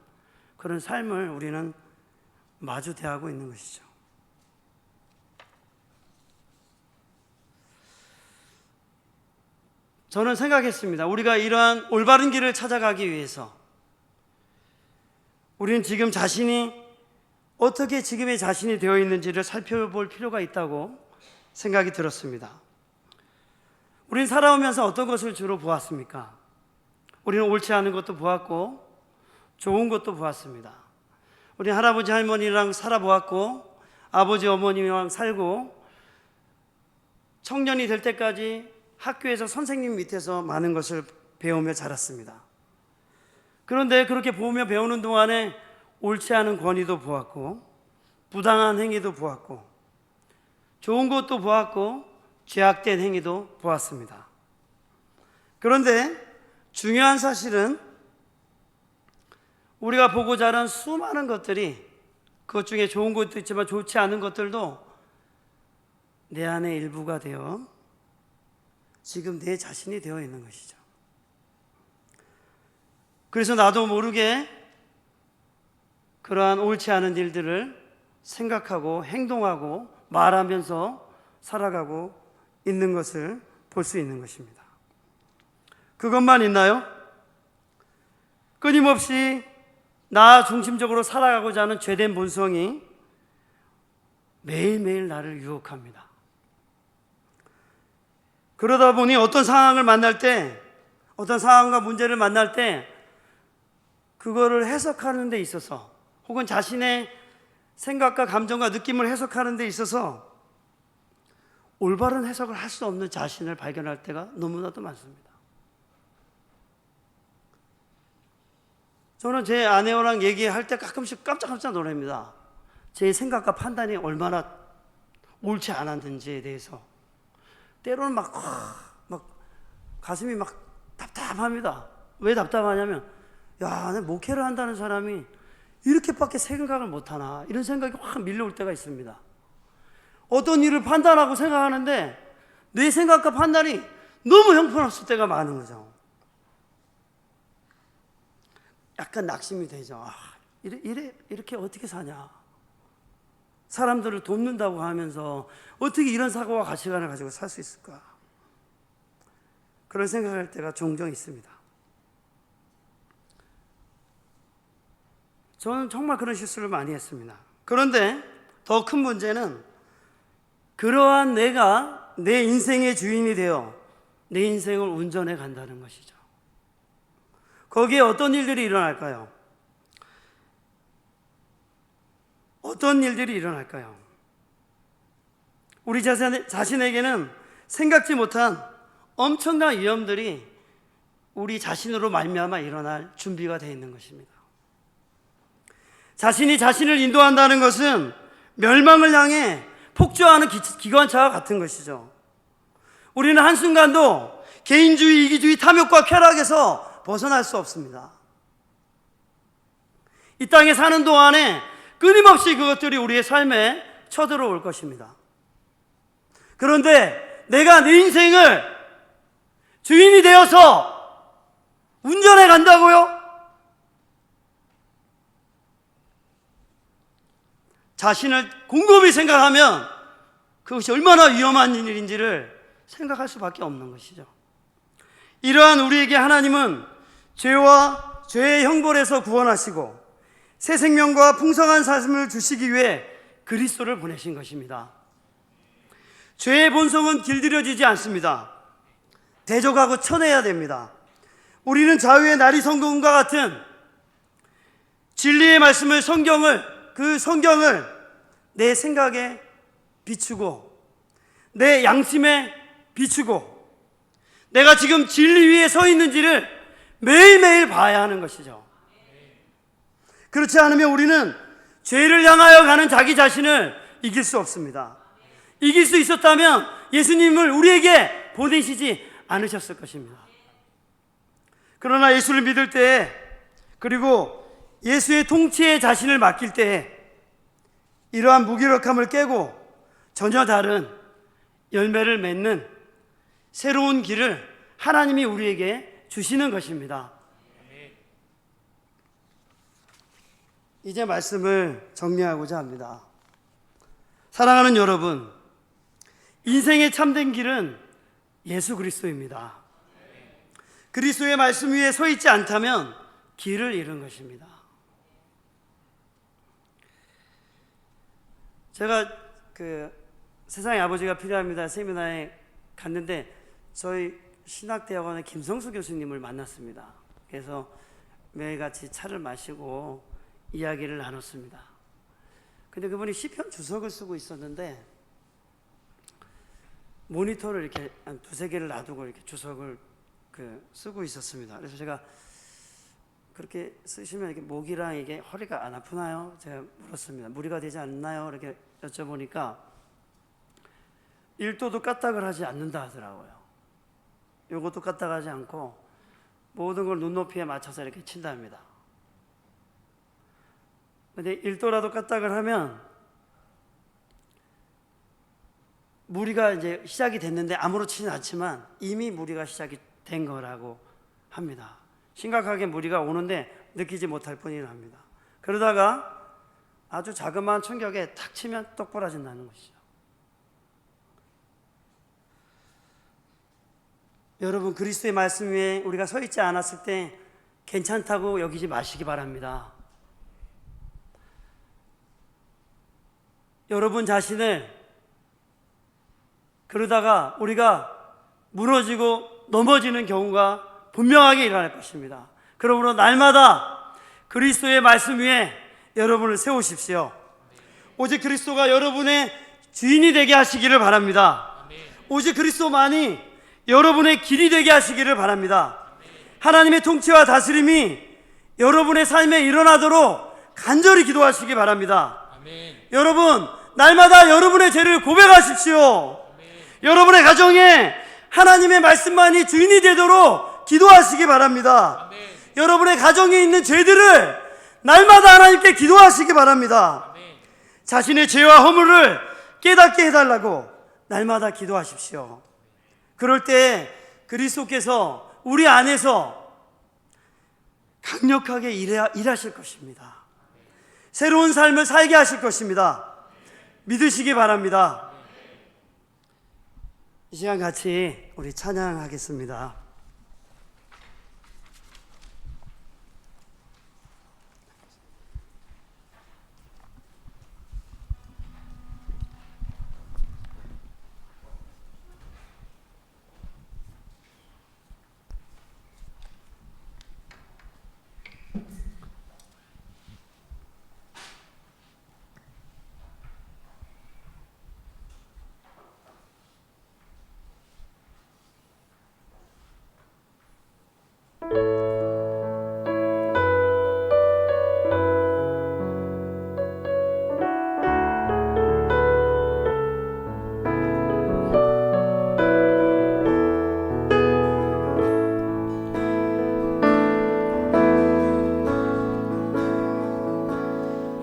그런 삶을 우리는 마주 대하고 있는 것이죠. 저는 생각했습니다. 우리가 이러한 올바른 길을 찾아가기 위해서 우리는 지금 자신이 어떻게 지금의 자신이 되어 있는지를 살펴볼 필요가 있다고 생각이 들었습니다. 우리는 살아오면서 어떤 것을 주로 보았습니까? 우리는 옳지 않은 것도 보았고 좋은 것도 보았습니다. 우리는 할아버지 할머니랑 살아보았고 아버지 어머님이랑 살고 청년이 될 때까지 학교에서 선생님 밑에서 많은 것을 배우며 자랐습니다. 그런데 그렇게 보며 배우는 동안에 옳지 않은 권위도 보았고 부당한 행위도 보았고 좋은 것도 보았고 죄악된 행위도 보았습니다. 그런데 중요한 사실은 우리가 보고 자란 수많은 것들이, 그것 중에 좋은 것도 있지만 좋지 않은 것들도 내 안의 일부가 되어 지금 내 자신이 되어 있는 것이죠. 그래서 나도 모르게 그러한 옳지 않은 일들을 생각하고 행동하고 말하면서 살아가고 있는 것을 볼 수 있는 것입니다. 그것만 있나요? 끊임없이 나 중심적으로 살아가고자 하는 죄된 본성이 매일매일 나를 유혹합니다. 그러다 보니 어떤 상황을 만날 때, 어떤 상황과 문제를 만날 때 그거를 해석하는 데 있어서, 혹은 자신의 생각과 감정과 느낌을 해석하는 데 있어서 올바른 해석을 할 수 없는 자신을 발견할 때가 너무나도 많습니다. 저는 제 아내랑 얘기할 때 가끔씩 깜짝깜짝 놀랍니다. 제 생각과 판단이 얼마나 옳지 않았는지에 대해서. 때로는 막 가슴이 막 답답합니다. 왜 답답하냐면, 야, 내 목회를 한다는 사람이 이렇게밖에 생각을 못하나, 이런 생각이 확 밀려올 때가 있습니다. 어떤 일을 판단하고 생각하는데 내 생각과 판단이 너무 형편없을 때가 많은 거죠. 약간 낙심이 되죠. 이렇게 어떻게 사냐, 사람들을 돕는다고 하면서 어떻게 이런 사고와 가치관을 가지고 살 수 있을까, 그런 생각할 때가 종종 있습니다. 저는 정말 그런 실수를 많이 했습니다. 그런데 더 큰 문제는 그러한 내가 내 인생의 주인이 되어 내 인생을 운전해 간다는 것이죠. 거기에 어떤 일들이 일어날까요? 어떤 일들이 일어날까요? 우리 자신에게는 생각지 못한 엄청난 위험들이 우리 자신으로 말미암아 일어날 준비가 되어 있는 것입니다. 자신이 자신을 인도한다는 것은 멸망을 향해 폭주하는 기관차와 같은 것이죠. 우리는 한순간도 개인주의, 이기주의, 탐욕과 쾌락에서 벗어날 수 없습니다. 이 땅에 사는 동안에 끊임없이 그것들이 우리의 삶에 쳐들어올 것입니다. 그런데 내가 내 인생을 주인이 되어서 운전해 간다고요? 자신을 곰곰이 생각하면 그것이 얼마나 위험한 일인지를 생각할 수밖에 없는 것이죠. 이러한 우리에게 하나님은 죄와 죄의 형벌에서 구원하시고 새 생명과 풍성한 삶을 주시기 위해 그리스도를 보내신 것입니다. 죄의 본성은 길들여지지 않습니다. 대적하고 쳐내야 됩니다. 우리는 자유의 날이 성금과 같은 진리의 말씀을, 그 성경을 내 생각에 비추고 내 양심에 비추고 내가 지금 진리 위에 서 있는지를 매일매일 봐야 하는 것이죠. 그렇지 않으면 우리는 죄를 향하여 가는 자기 자신을 이길 수 없습니다. 이길 수 있었다면 예수님을 우리에게 보내시지 않으셨을 것입니다. 그러나 예수를 믿을 때, 그리고 예수의 통치에 자신을 맡길 때 이러한 무기력함을 깨고 전혀 다른 열매를 맺는 새로운 길을 하나님이 우리에게 주시는 것입니다. 이제 말씀을 정리하고자 합니다. 사랑하는 여러분, 인생의 참된 길은 예수 그리스도입니다. 그리스도의 말씀 위에 서 있지 않다면 길을 잃은 것입니다. 제가 세상의 아버지가 필요합니다 세미나에 갔는데 저희 신학대학원의 김성수 교수님을 만났습니다. 그래서 매일 같이 차를 마시고 이야기를 나눴습니다. 근데 그분이 시편 주석을 쓰고 있었는데 모니터를 이렇게 한 두세 개를 놔두고 이렇게 주석을 쓰고 있었습니다. 그래서 제가 그렇게 쓰시면 이렇게 목이랑 이게 허리가 안 아프나요? 제가 물었습니다. 무리가 되지 않나요? 이렇게 여쭤보니까 1도도 까딱을 하지 않는다 하더라고요. 요것도 까딱하지 않고 모든 걸 눈높이에 맞춰서 이렇게 친답니다. 근데 1도라도 까딱을 하면 무리가 이제 시작이 됐는데 아무렇지는 않지만 이미 무리가 시작이 된 거라고 합니다. 심각하게 무리가 오는데 느끼지 못할 뿐이라 합니다. 그러다가 아주 자그마한 충격에 탁 치면 똑 부러진다는 것이죠. 여러분, 그리스도의 말씀 위에 우리가 서 있지 않았을 때 괜찮다고 여기지 마시기 바랍니다. 여러분 자신을 그러다가 우리가 무너지고 넘어지는 경우가 분명하게 일어날 것입니다. 그러므로 날마다 그리스도의 말씀 위에 여러분을 세우십시오. 오직 그리스도가 여러분의 주인이 되게 하시기를 바랍니다. 오직 그리스도만이 여러분의 길이 되게 하시기를 바랍니다. 하나님의 통치와 다스림이 여러분의 삶에 일어나도록 간절히 기도하시기 바랍니다. 여러분, 날마다 여러분의 죄를 고백하십시오. 여러분의 가정에 하나님의 말씀만이 주인이 되도록 기도하시기 바랍니다. 여러분의 가정에 있는 죄들을 날마다 하나님께 기도하시기 바랍니다. 자신의 죄와 허물을 깨닫게 해달라고 날마다 기도하십시오. 그럴 때 그리스도께서 우리 안에서 강력하게 일하실 것입니다. 새로운 삶을 살게 하실 것입니다. 믿으시기 바랍니다. 이 시간 같이 우리 찬양하겠습니다.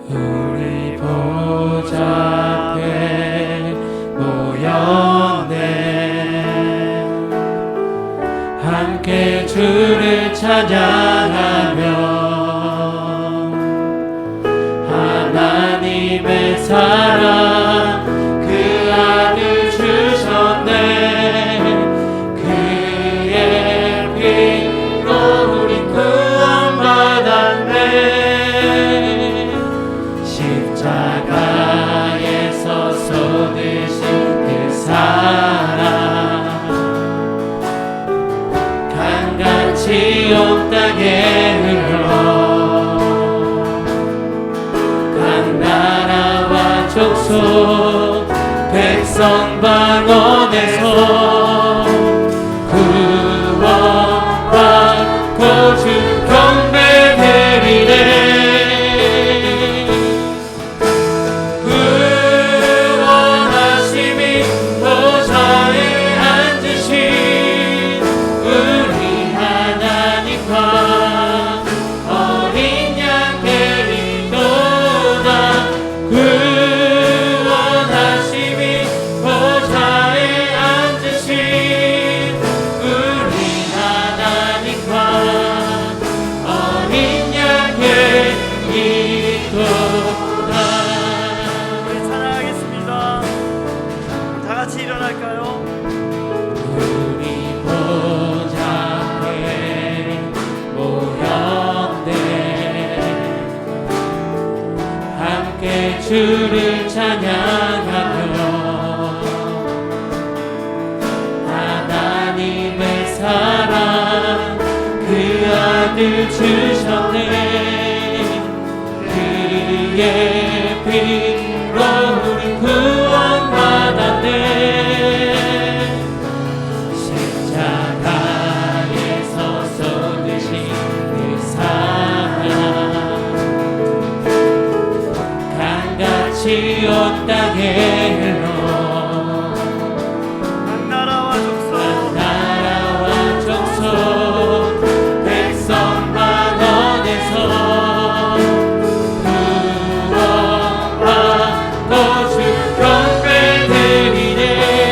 우리 보좌 앞에 모였네. 함께 주를 찬양하며 하나님의 사랑 그 아들 주셨네. 그의 피로 우리 구원받았네. 십자가에서 쏟으신 그 사랑 강같이 온 땅에 흘러 각 나라와 족속 백성 방언에서 구원받고 주 경배 드리네. 주를 찬양하며 하나님의 사랑 그 아들 주셨네. 그의 피로 우리 구원받았네. 십자가에서 쏟으신 그 사랑 강같이 온 땅에 흘러 각 나라와 족속 백성 방언에서 구원받고 주 경배 드리네.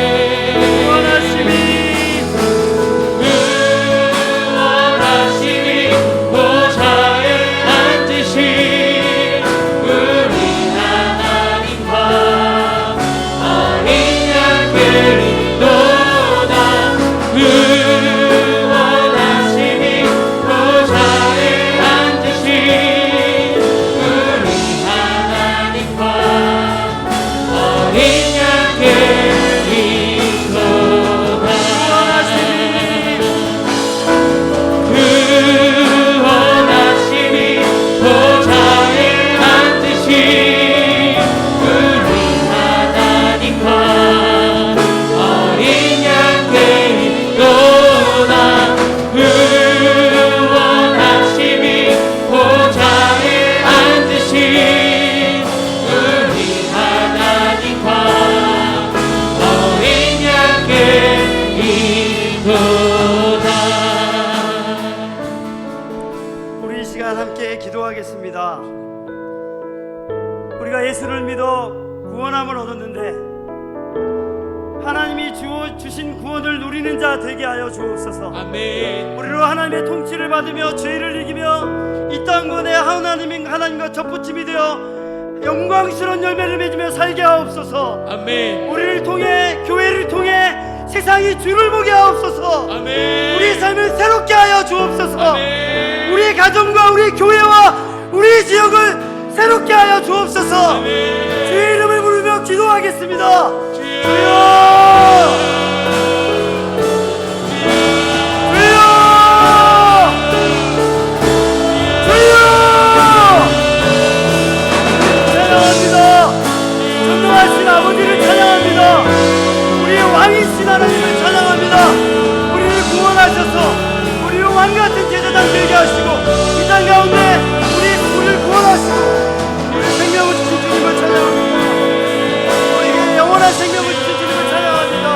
예수를 믿어 구원함을 얻었는데 하나님이 주신 구원을 누리는 자 되게 하여 주옵소서. 아멘. 우리로 하나님의 통치를 받으며 죄를 이기며 이 땅 가운데 하나님과 접붙임이 되어 영광스러운 열매를 맺으며 살게 하옵소서. 아멘. 우리를 통해 교회를 통해 세상이 주를 보게 하옵소서. 아멘. 우리의 삶을 새롭게 하여 주옵소서. 아멘. 우리의 가정과 우리 교회와 우리 지역을 새롭게 하여 주옵소서. 아멘. 주의 이름을 부르며 기도하겠습니다. 주여. 전능하신 아버지를 찬양합니다. 우리의 왕이신 하나님을 찬양합니다. 우리를 구원하셔서 우리를 왕같은 제사장 되게 하시고 이 땅 가운데 우리를 구원하시고 우리의 생명을 주신 주님을 찬양합니다. 우리에게 영원한 생명을 주신 주님을 찬양합니다.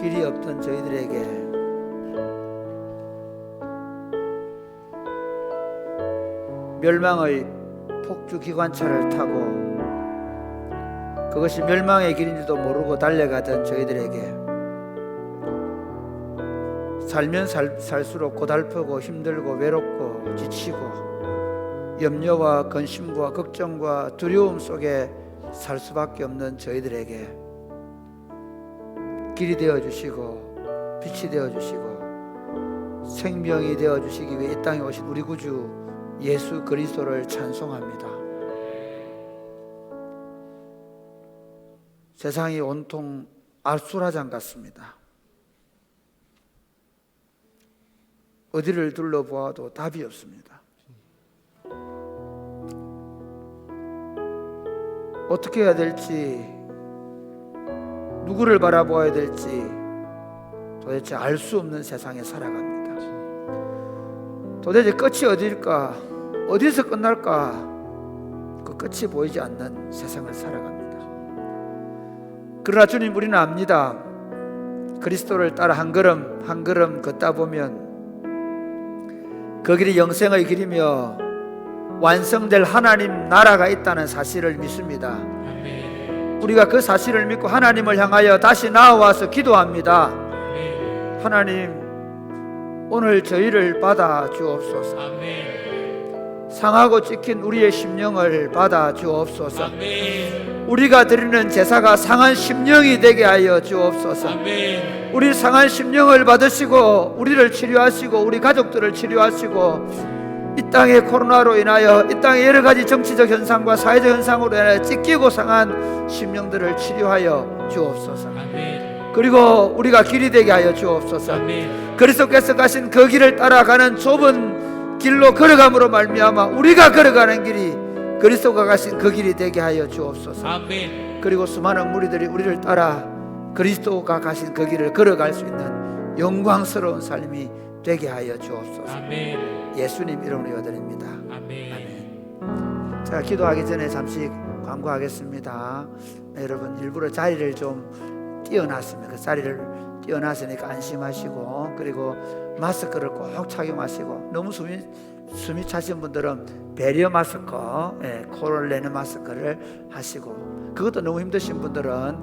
길이 없던 저희들에게 멸망의 폭주 기관차를 타고 그것이 멸망의 길인지도 모르고 달려가던 저희들에게 살면 살수록 고달프고 힘들고 외롭고 지치고 염려와 근심과 걱정과 두려움 속에 살 수밖에 없는 저희들에게 길이 되어주시고 빛이 되어주시고 생명이 되어주시기 위해 이 땅에 오신 우리 구주 예수 그리스도를 찬송합니다. 세상이 온통 알수라장 같습니다. 어디를 둘러보아도 답이 없습니다. 어떻게 해야 될지, 누구를 바라보아야 될지 도대체 알 수 없는 세상에 살아갑니다. 도대체 끝이 어디일까? 어디서 끝날까? 그 끝이 보이지 않는 세상을 살아갑니다. 그러나 주님, 우리는 압니다. 그리스도를 따라 한 걸음 한 걸음 걷다 보면 그 길이 영생의 길이며 완성될 하나님 나라가 있다는 사실을 믿습니다. 우리가 그 사실을 믿고 하나님을 향하여 다시 나와서 기도합니다. 하나님, 오늘 저희를 받아 주옵소서. 상하고 찍힌 우리의 심령을 받아 주옵소서. 우리가 드리는 제사가 상한 심령이 되게 하여 주옵소서. 우리 상한 심령을 받으시고 우리를 치료하시고 우리 가족들을 치료하시고 이 땅의 코로나로 인하여 이 땅의 여러 가지 정치적 현상과 사회적 현상으로 인하여 찢기고 상한 심령들을 치료하여 주옵소서. 그리고 우리가 길이 되게 하여 주옵소서. 그리스도께서 가신 그 길을 따라가는 좁은 길로 걸어감으로 말미암아 우리가 걸어가는 길이 그리스도가 가신 그 길이 되게 하여 주옵소서. 그리고 수많은 무리들이 우리를 따라 그리스도가 가신 그 길을 걸어갈 수 있는 영광스러운 삶이 되게 하여 주옵소서. 예수님 이름으로 기도드립니다. 아멘. 자, 기도하기 전에 잠시 광고하겠습니다. 여러분, 일부러 자리를 좀 띄어놨습니다. 그 자리를 띄어놨으니까 안심하시고, 그리고 마스크를 꼭 착용하시고, 너무 숨이 차신 분들은 배려 마스크, 코를 내는 마스크를 하시고, 그것도 너무 힘드신 분들은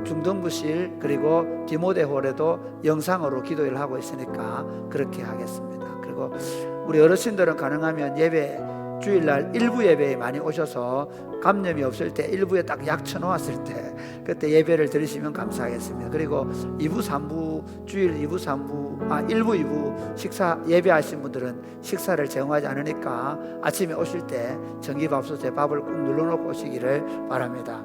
중등부실 그리고 디모데홀에도 영상으로 기도를 하고 있으니까 그렇게 하겠습니다. 그리고 우리 어르신들은 가능하면 예배 주일날 일부 예배에 많이 오셔서 감염이 없을 때 일부에 딱 약 쳐놓았을 때 그때 예배를 드리시면 감사하겠습니다. 그리고 2부 3부 주일 2부 3부 1부 2부 식사 예배하신 분들은 식사를 제공하지 않으니까 아침에 오실 때 전기밥솥에 밥을 꾹 눌러놓고 오시기를 바랍니다.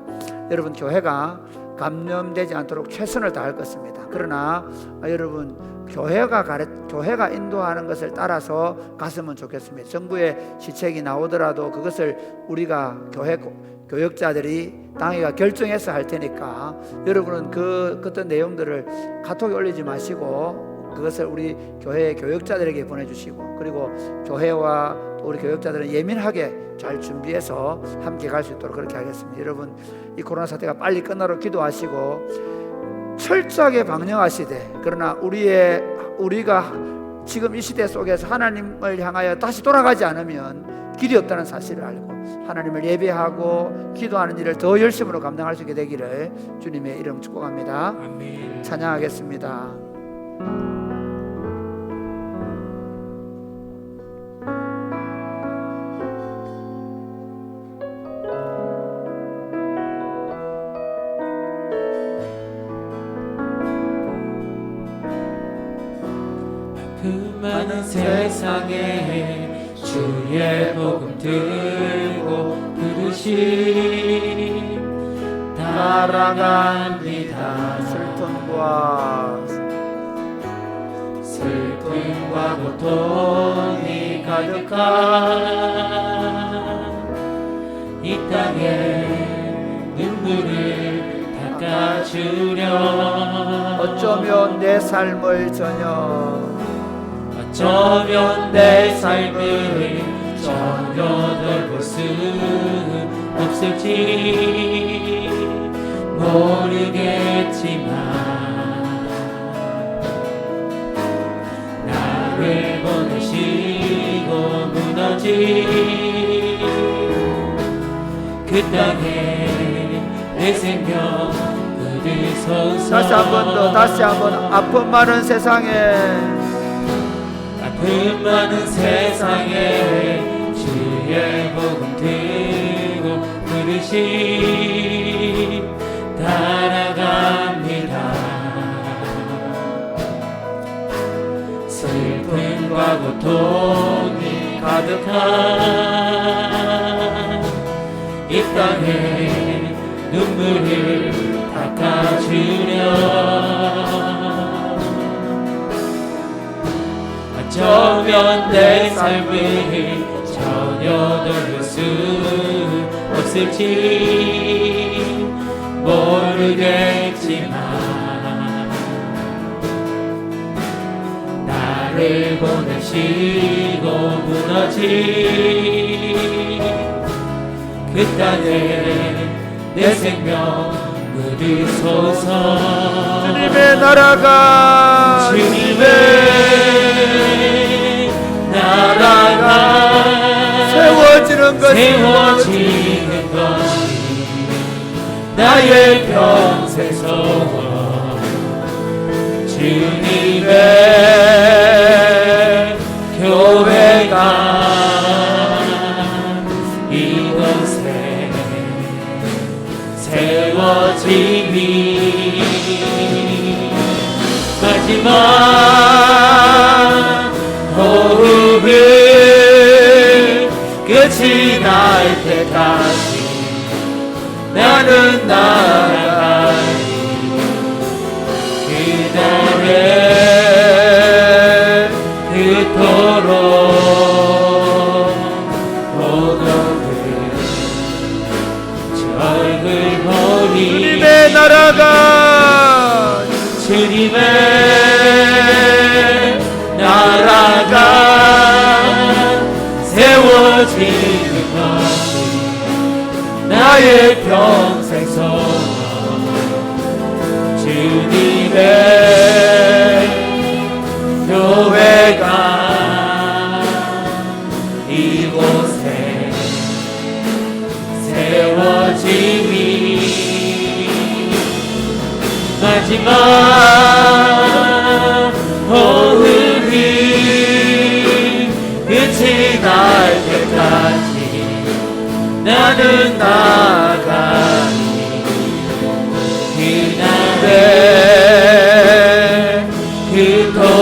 여러분, 교회가 감염되지 않도록 최선을 다할 것입니다. 그러나 여러분, 교회가 인도하는 것을 따라서 갔으면 좋겠습니다. 정부의 시책이 나오더라도 그것을 우리가 교역자들이 당회가 결정해서 할 테니까 여러분은 그 어떤 내용들을 카톡에 올리지 마시고 그것을 우리 교회의 교역자들에게 보내주시고, 그리고 교회와 우리 교역자들은 예민하게 잘 준비해서 함께 갈 수 있도록 그렇게 하겠습니다. 여러분, 이 코로나 사태가 빨리 끝나도록 기도하시고 철저하게 방역하시되, 그러나 우리가 지금 이 시대 속에서 하나님을 향하여 다시 돌아가지 않으면 길이 없다는 사실을 알고 하나님을 예배하고 기도하는 일을 더 열심으로 감당할 수 있게 되기를 주님의 이름 축복합니다. 아멘. 찬양하겠습니다. 그 많은 세상에 주의 복음 들고 부르심 따라갑니다. 슬픔과 고통이 가득한 이 땅에 눈물을 닦아주려 어쩌면 내 삶을 전혀 돌볼 수 없을지 모르겠지만 나를 보내시고 무너진 그 땅에 내 생명 묻으소서. 다시 한번 아픔 많은 세상에 주의 복음 들고 부르심 따라갑니다. 슬픔과 고통이 가득한 이 땅에 눈물을 닦아주려 어쩌면 내 삶을 전혀 돌볼 수 없을지 모르겠지만 나를 보내시고 무너진 그 땅에 내 생명 묻으소서. 주님의 나라가 세워지는 것이 나의 평생 소원. 주님의 교회가 이곳에 세워지니 마지막 호흡을 끝이 날 때까지 나는 나아가리. 그날에 그토록 복음을 주 얼굴 보니 주님의 나라가 세워지는 것이 나의 평생 소원. 주님의 교회가 이곳에 세워지니 마지막 호흡이 끝이 날 때까지 나는 나아가니. 그날에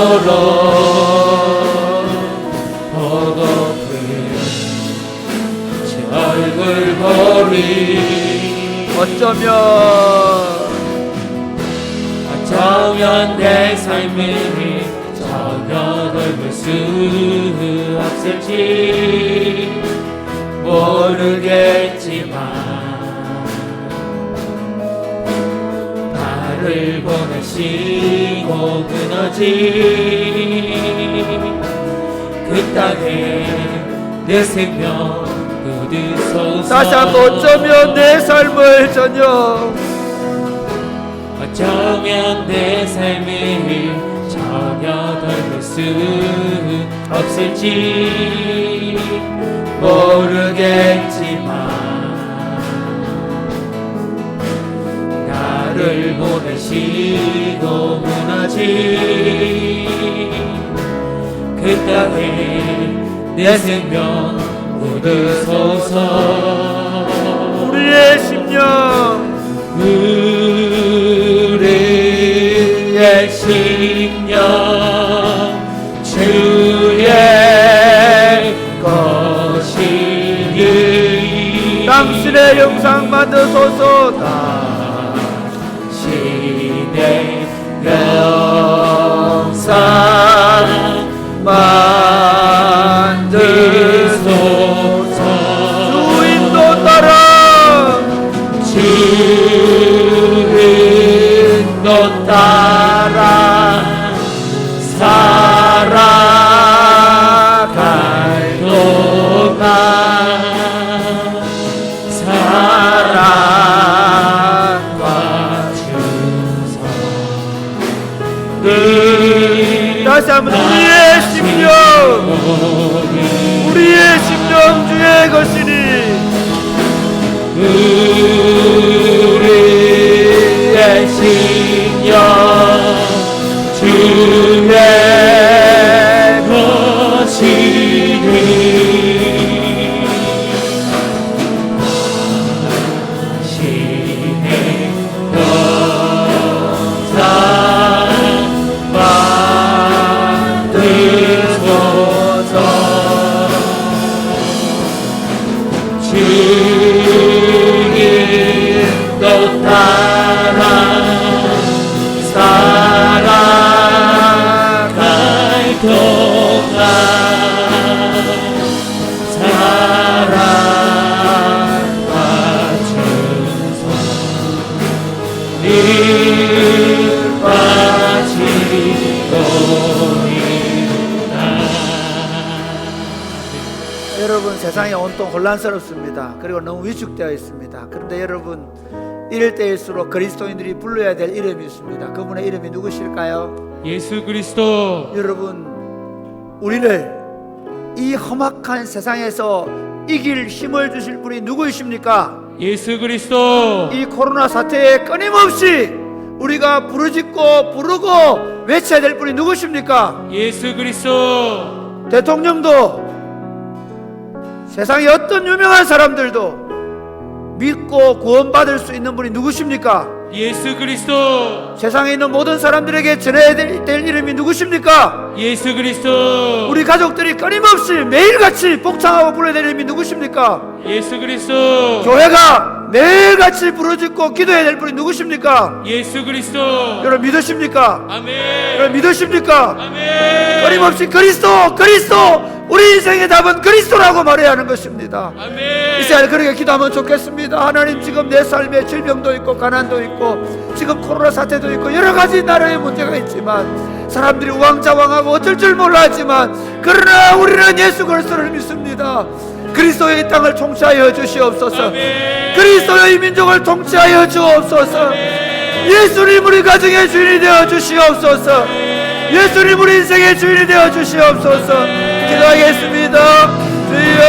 멀어 버거운 제 얼굴 보리 어쩌면 내 삶을 전혀 돌볼 수 없을지 모르겠지만 나를 보내시고 끊어진 그 땅에 내 생명 거두소서. 다시 한번 어쩌면 내 삶을 전혀 어쩌면 내 삶을 전혀 돌볼 수 없을지 모르겠지만 나를 보내시고 무너진 그 땅에 내 생명 거두소서. 우리의 심령 우리의 심령 주의 것이니 당신의 영상 만드소서. 당신의 영상 만드소서. 주인도 따라 주인도 따라 살아갈 동안 사랑과 주소. 다시 한번 우리의 심령 주의 것이니 우리의 심령 주의 것이니 당신의 영상 만드소서. 주인도 따라 살아갈 동안 사랑과 주소 늘 빠지고 있다. 여러분, 세상이 온통 혼란스럽습니다. 그리고 너무 위축되어 있습니다. 그런데 여러분, 이럴 때일수록 그리스도인들이 불러야 될 이름이 있습니다. 그분의 이름이 누구실까요? 예수 그리스도. 여러분, 우리를 이 험악한 세상에서 이길 힘을 주실 분이 누구이십니까? 예수 그리스도. 이 코로나 사태에 끊임없이 우리가 부르짖고 부르고 외쳐야 될 분이 누구십니까? 예수 그리스도. 대통령도 세상의 어떤 유명한 사람들도 믿고 구원받을 수 있는 분이 누구십니까? 예수 그리스도. 세상에 있는 모든 사람들에게 전해야 될 이름이 누구십니까? 예수 그리스도. 우리 가족들이 끊임없이 매일같이 복창하고 불러야 될 이름이 누구십니까? 예수 그리스도. 교회가 매일같이 부르짖고 기도해야 될 분이 누구십니까? 예수 그리스도. 여러분 믿으십니까? 아멘. 여러분 믿으십니까? 아멘. 끊임없이 그리스도 우리 인생의 답은 그리스도라고 말해야 하는 것입니다. 아멘. 이 시간에 그렇게 기도하면 좋겠습니다. 하나님, 지금 내 삶에 질병도 있고 가난도 있고 지금 코로나 사태도 있고 여러 가지 나라의 문제가 있지만 사람들이 우왕좌왕하고 어쩔 줄 몰라 하지만 그러나 우리는 예수 그리스도를 믿습니다. 그리스도의 땅을 통치하여 주시옵소서. 아멘. 그리스도의 이 민족을 통치하여 주옵소서. 예수님 우리 가정의 주인이 되어 주시옵소서. 예수님 우리 인생의 주인이 되어 주시옵소서. 기도하겠습니다. 주여,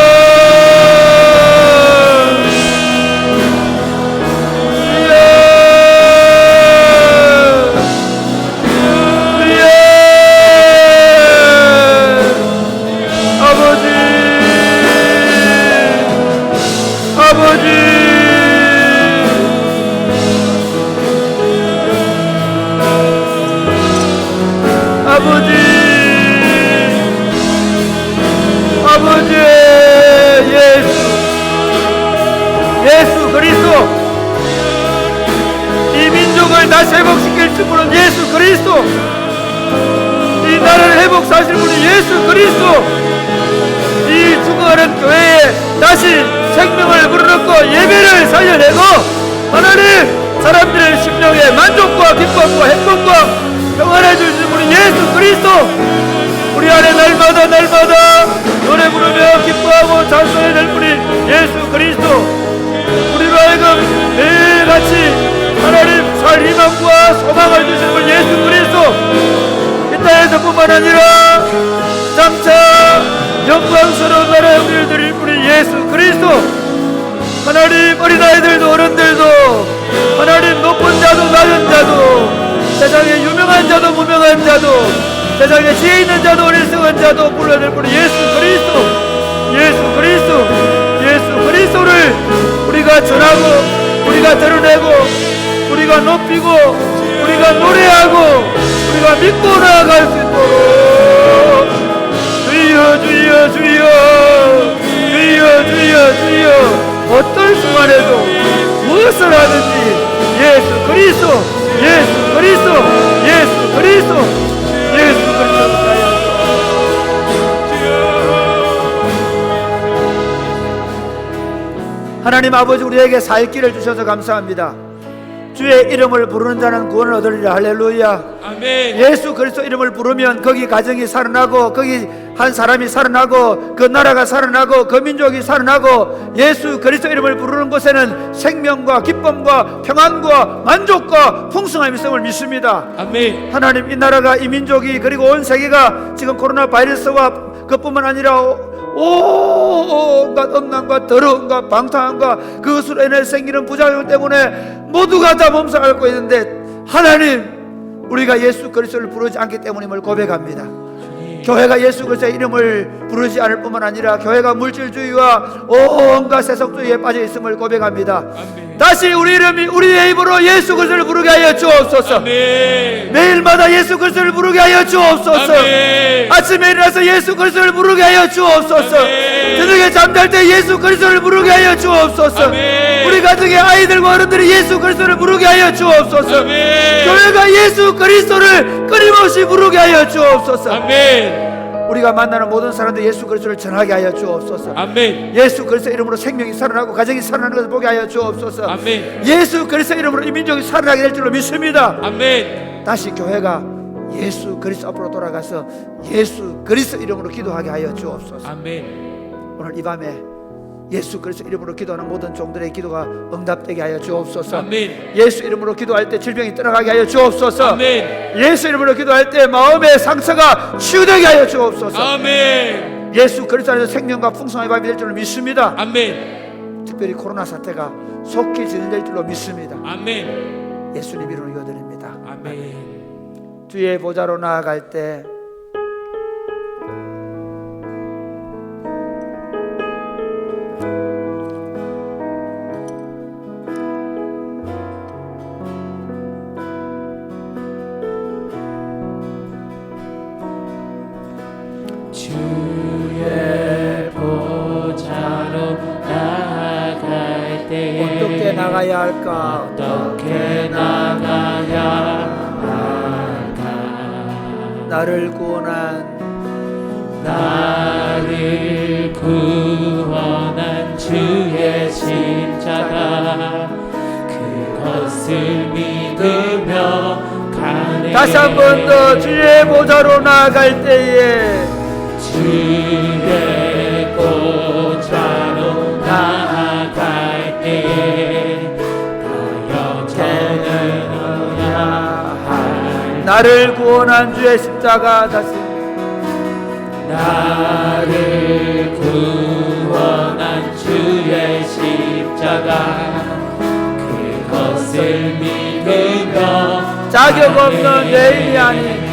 아버지 그리스도, 이 민족을 다시 회복시킬 분은 예수 그리스도, 이 나라를 회복하실 분은 예수 그리스도, 이 죽어가는 교회에 다시 생명을 불어넣고 예배를 살려내고 하나님 사람들의 심령에 만족과 기쁨과 행복과 평안을 주시는 분은 예수 그리스도, 우리 안에 날마다 노래 부르며 기뻐하고 찬송해낼 분이 예수 그리스도, 우리로 하여금 매일같이 하나님 살 희망과 소망을 주시는 분 예수 그리스도, 이 땅에서뿐만 아니라 장차 영광스러운 나라에 우리를 드릴 분이 예수 그리스도, 하나님 어린아이들도 어른들도 하나님 높은 자도 낮은 자도 세상에 유명한 자도 무명한 자도 세상에 지혜 있는 자도 어리석은 자도 불러낼 분이 예수 그리스도, 예수 그리스도, 예수 그리스도를 우리가 전하고 우리가 드러내고 우리가 높이고 우리가 노래하고 우리가 믿고 나아갈 수 있도록 주여 주여 주여 주여 주여 주여, 어떤 순간에도 무엇을 하든지 예수 그리스도, 예수 그리스도, 예수 그리스도, 예수 그리스도. 하나님 아버지, 우리에게 살 길을 주셔서 감사합니다. 주의 이름을 부르는 자는 구원을 얻으리라. 할렐루야. 아멘. 예수 그리스도 이름을 부르면 거기 가정이 살아나고 거기 한 사람이 살아나고 그 나라가 살아나고 그 민족이 살아나고, 예수 그리스도 이름을 부르는 곳에는 생명과 기쁨과 평안과 만족과 풍성함이 있음을 믿습니다. 아멘. 하나님, 이 나라가, 이 민족이, 그리고 온 세계가 지금 코로나 바이러스와 그뿐만 아니라 온갖 음란과 더러움과 방탕함과 그것으로 인해 생기는 부작용 때문에 모두가 다 몸살 앓고 있는데, 하나님, 우리가 예수 그리스도를 부르지 않기 때문임을 고백합니다. 교회가 예수 그리스도의 이름을 부르지 않을 뿐만 아니라 교회가 물질주의와 온갖 세속주의에 빠져 있음을 고백합니다. 아멘. 다시 우리 이름이 우리의 입으로 예수 그리스도를 부르게 하여 주옵소서. 아멘. 매일마다 예수 그리스도를 부르게 하여 주옵소서. 아멘. 아침에 일어나서 예수 그리스도를 부르게 하여 주옵소서. 아멘. 저녁에 잠잘 때 예수 그리스도를 부르게 하여 주옵소서. 아멘. 우리 가정의 아이들과 어른들이 예수 그리스도를 부르게 하여 주옵소서. 아멘. 교회가 예수 그리스도를 끊임없이 부르게 하여 주옵소서. 아멘. 우리가 만나는 모든 사람들 예수 그리스도를 전하게 하여 주옵소서. 아멘. 예수 그리스도 이름으로 생명이 살아나고 가정이 살아나는 것을 보게 하여 주옵소서. 아멘. 예수 그리스도 이름으로 이 민족이 살아나게 될 줄로 믿습니다. 아멘. 다시 교회가 예수 그리스도 앞으로 돌아가서 예수 그리스도 이름으로 기도하게 하여 주옵소서. 아멘. 오늘 이 밤에 예수 그리스도 이름으로 기도하는 모든 종들의 기도가 응답되게 하여 주옵소서. 아멘. 예수 이름으로 기도할 때 질병이 떠나가게 하여 주옵소서. 아멘. 예수 이름으로 기도할 때 마음의 상처가 치유되게 하여 주옵소서. 아멘. 예수 그리스도 안에서 생명과 풍성함의 밤이 될 줄로 믿습니다. 아멘. 특별히 코로나 사태가 속히 진행될 줄로 믿습니다. 아멘. 예수님 이름으로 기도드립니다. 아멘. 주의 보좌로 나아갈 때 주의 보좌로 나아갈 때 어떻게 나가야 할까? 어떻게 나가야 할까? 나를 구원한 나를 구원한 주의 십자가, 그것을 믿으며 가네. 다시 한 번 더 주의 보좌로 나아갈 때에 주의 보좌로 나아갈 때에 나 여전히 너야 할 나를 구원한 주의 십자가, 다시 나를 구원한 주의 십자가, 그것을 믿으며 자격 없는 내 힘이 아닌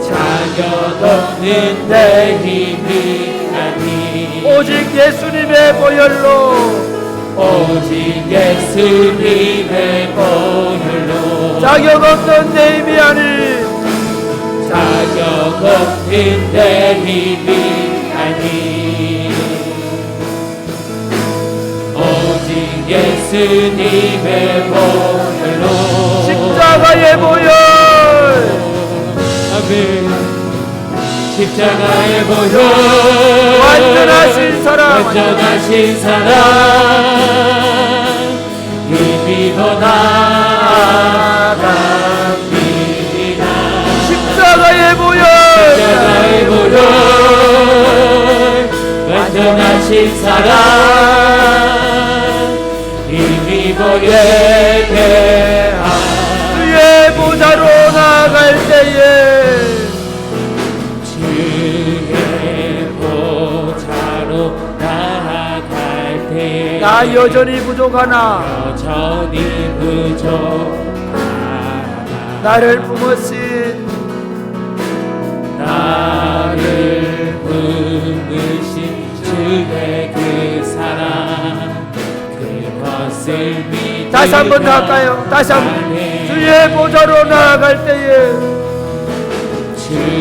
자격 없는 내 힘이 아닌 오직 예수님의 보혈로, 오직 예수님의 보혈로 자격 없는 내 힘이 아닌 자격 없는 내 힘이 아닌 예수님의 보혈로 십자가의 보혈 아멘 십자가의 보혈 완전하신 사랑 완전하신 사랑 힘입어 나아갑니다 십자가의 보혈 십자가의 보혈 완전하신 사랑 힘입어 예배하 주의 보좌로 나아갈 때에 주의 보좌로 나아갈 때에 나 여전히 부족하나 여전히 부족하나 나를 품으신 나를 품으신 주의 그 사랑 그것을 믿으며 다시 한 번 더 할까요? 다시 한 번 주의 보좌로 나아갈 때에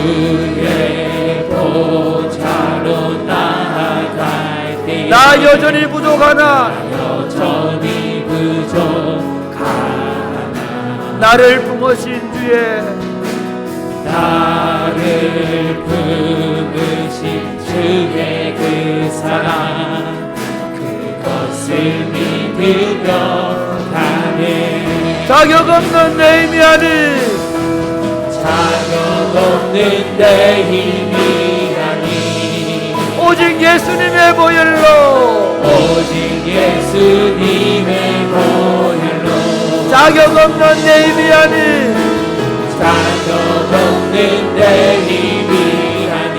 주의 보좌로 나아갈 때 나 여전히 부족하나 여전히 부족하나 나를 품으신 주의 나를 품으신 주의 그 사랑 그것을 믿으며 가네 자격 없는 내 힘이 아닌 자격 없는 내 힘이 아니 오직 예수님의 보혈로 오직 예수님의 보혈로 자격 없는 내 힘이 아닌 자격 없는 내 힘이 아니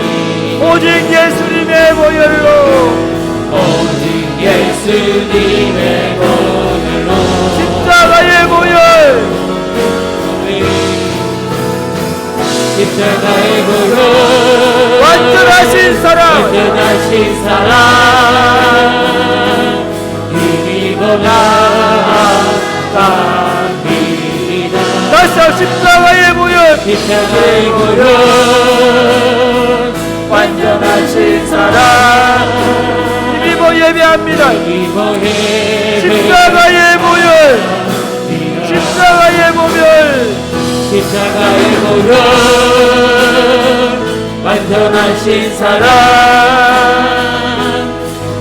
오직 예수님의 보혈로 오직 예수님의 보혈로 십자가의 보혈 십자가의 보혈 완전하신 사랑 완전하신 사랑 힘입어 나아갑니다 다시 십자가의 보혈 십자가의 보혈 완전하신 사랑 힘입어 예배합니다 힘입어 예배 십자가의 보혈 십자가의 보혈 십자가의 보혈 완전하신 사랑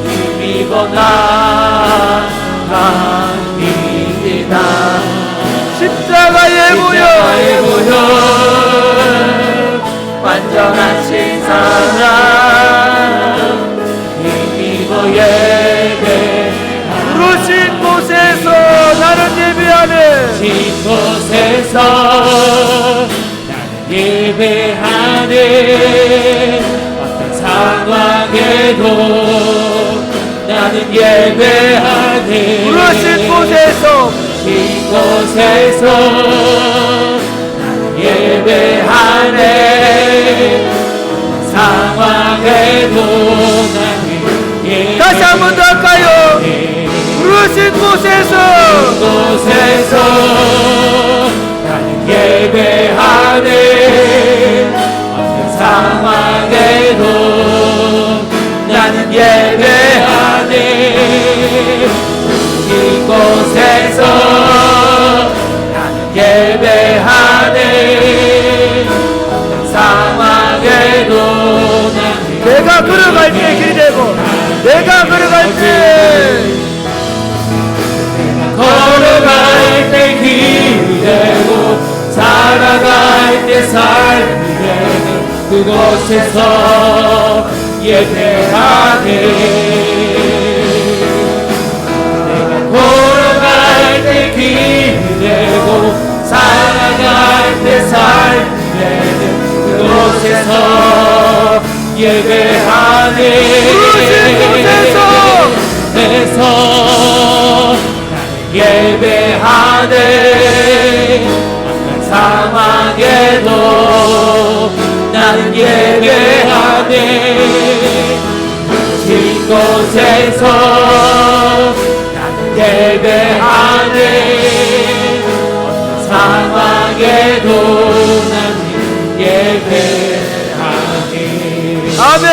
힘입어 나아갑니다 십자가의 보혈 보혈 완전하신 사랑 힘입어 예배 부르신 곳에서 나는 예배하네 이곳에서 나는 예배하네 어떤 상황에도 나는 예배하네 부르신 곳에서 이곳에서 나는 예배하네 상황에도 나는 예배하네 다시 한 번 더 할까요? 부르신 곳에서 곳에서 나는 예배하네 어떤 상황에도 나는 예배하네 이곳에서 나는 예배하네 어떤 상황에도 나는 내가 걸어갈 때 길이 되고 내가 걸어갈 때 걸어갈 때 길이 되고 살아갈 때 삶이 되는 그곳에서 예배하네 내가 걸어갈 때 길이 되고 살아갈 때 삶이 되는 그곳에서 예배하네 부르신 곳에서 예배하네 어떤 상황에도 나는 예배하네 이곳에서 나는 예배하네 어떤 상황에도 나는 예배하네 아멘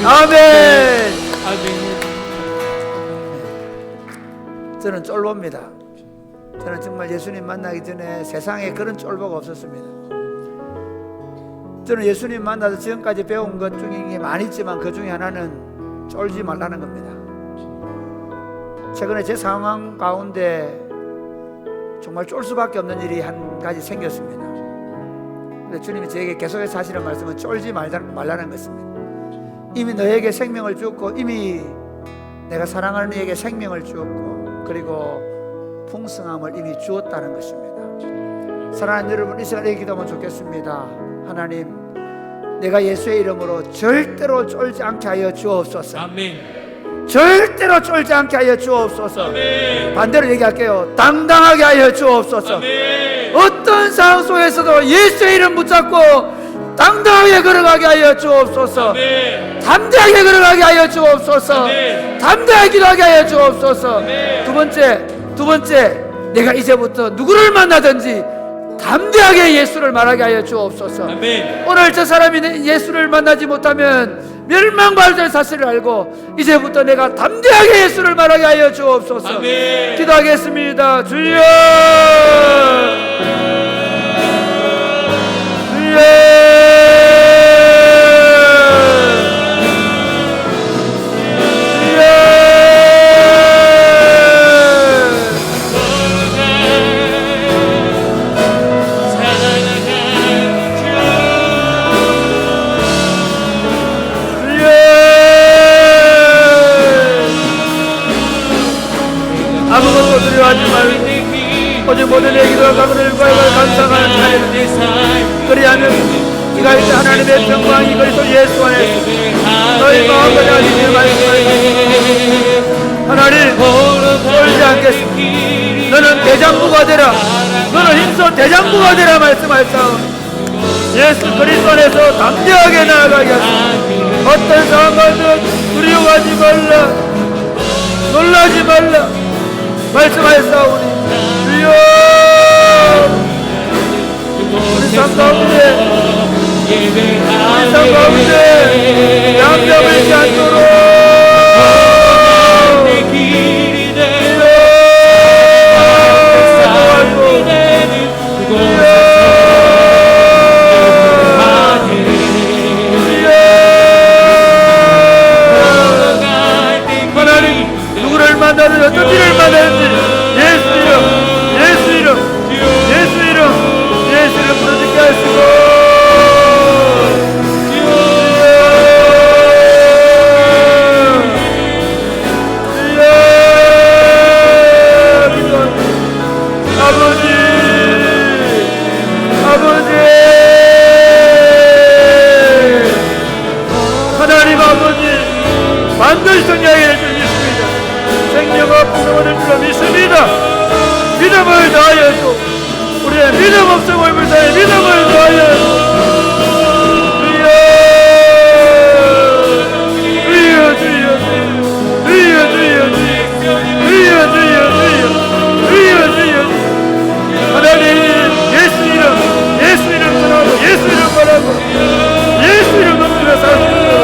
아멘 아멘 쫄보입니다. 저는 정말 예수님 만나기 전에 세상에 그런 쫄보가 없었습니다. 저는 예수님 만나서 지금까지 배운 것 중에 많이 있지만 그 중에 하나는 쫄지 말라는 겁니다. 최근에 제 상황 가운데 정말 쫄 수밖에 없는 일이 한 가지 생겼습니다. 근데 주님이 저에게 계속해서 하시는 말씀은 쫄지 말라는 것입니다. 이미 너에게 생명을 주었고, 이미 내가 사랑하는 이에게 생명을 주었고, 그리고 풍성함을 이미 주었다는 것입니다. 사랑하는 여러분, 이 시간에 기도하면 좋겠습니다. 하나님, 내가 예수의 이름으로 절대로 쫄지 않게 하여 주옵소서. 아멘. 절대로 쫄지 않게 하여 주옵소서. 아멘. 반대로 얘기할게요. 당당하게 하여 주옵소서. 아멘. 어떤 상황 속에서도 예수의 이름 붙잡고 당당하게 걸어가게 하여 주옵소서. 아멘. 담대하게 걸어가게 하여 주옵소서. 아멘. 담대하게 기도하게 하여 주옵소서. 아멘. 두 번째, 내가 이제부터 누구를 만나든지 담대하게 예수를 말하게 하여 주옵소서. 아멘. 오늘 저 사람이 예수를 만나지 못하면 멸망받을 사실을 알고 이제부터 내가 담대하게 예수를 말하게 하여 주옵소서. 아멘. 기도하겠습니다. 주여, 주여, 아무것도 두려워하지 말고 오직 모든 내 기도와 각오를 감사하는 자리를 그리하면 네가 이제 하나님의 평강이 그리스도 예수 안에서 너희 마음과 가지는 말씀을 하나님 쫄지 않겠습니다. 너는 대장부가 되라. 너는 힘써 대장부가 되라 말씀하셨사오니 예수 그리스도 안에서 담대하게 나아가게 하소서. 어떤 상황 가운데 두려워하지 말라, 놀라지 말라 말씀하셨사오니 주여, 우리 삶 가운데 양념을 지 않도록 하나님, 누구를 만나든 어떤 일을 만나든지 예수 이름 부르짖게 하시고 하나님 아버지, 반드시 정리하게 될 줄 믿습니다. 생명과 풍성을 줄 믿습니다. 믿음을 다하여 주, 우리의 믿음 없음을 불사해 믿음을 다하여 주. 하나님, 예수 이름 전하고 예수 이름 말하고 예수 이름 넘기며 살아주시고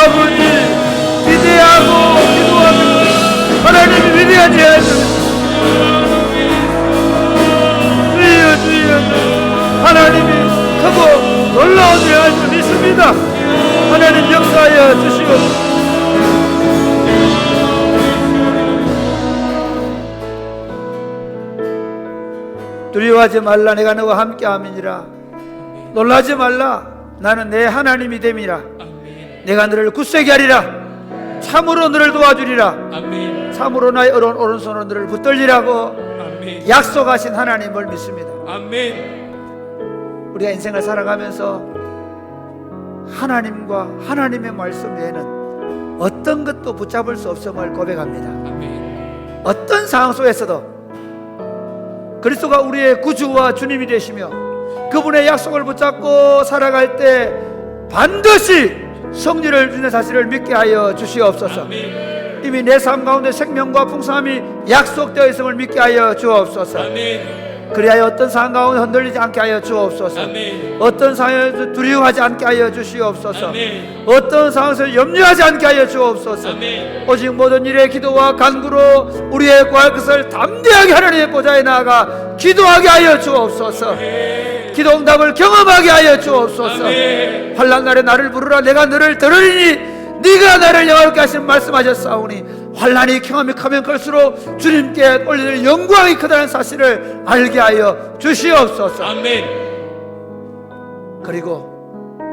아버지 기대하고 기도하며 하나님이 위대한 일 하십니다. 주여 하나님이 크고 놀라운 일 할 줄 믿습니다. 하나님 역사하여 주시고 두려워하지 말라, 내가 너와 함께함이니라. 놀라지 말라, 나는 내 하나님이 됨이라. 아멘. 내가 너를 굳세게 하리라. 참으로 너를 도와주리라. 아멘. 참으로 나의 오른손으로 너를 붙들리라고 아멘. 약속하신 하나님을 믿습니다. 아멘. 우리가 인생을 살아가면서 하나님과 하나님의 말씀 외에는 어떤 것도 붙잡을 수 없음을 고백합니다. 아멘. 어떤 상황 속에서도 그리스도가 우리의 구주와 주님이 되시며 그분의 약속을 붙잡고 살아갈 때 반드시 승리를 주는 사실을 믿게 하여 주시옵소서. 아멘. 이미 내 삶 가운데 생명과 풍성함이 약속되어 있음을 믿게 하여 주옵소서. 아멘. 그리하여 어떤 상황 가운데 흔들리지 않게 하여 주옵소서. 아멘. 어떤 상황에서 두려워하지 않게 하여 주시옵소서. 아멘. 어떤 상황에서 염려하지 않게 하여 주옵소서. 아멘. 오직 모든 일에 기도와 간구로 우리의 구할 것을 담대하게 하나님의 보좌에 나아가 기도하게 하여 주옵소서. 기도 응답을 경험하게 하여 주옵소서. 아멘. 환난 날에 나를 부르라 내가 너를 들으리니 네가 나를 영화롭게 하신 말씀하셨사오니 환난이 경험이 크면 클수록 주님께 올리는 영광이 크다는 사실을 알게 하여 주시옵소서. 아멘. 그리고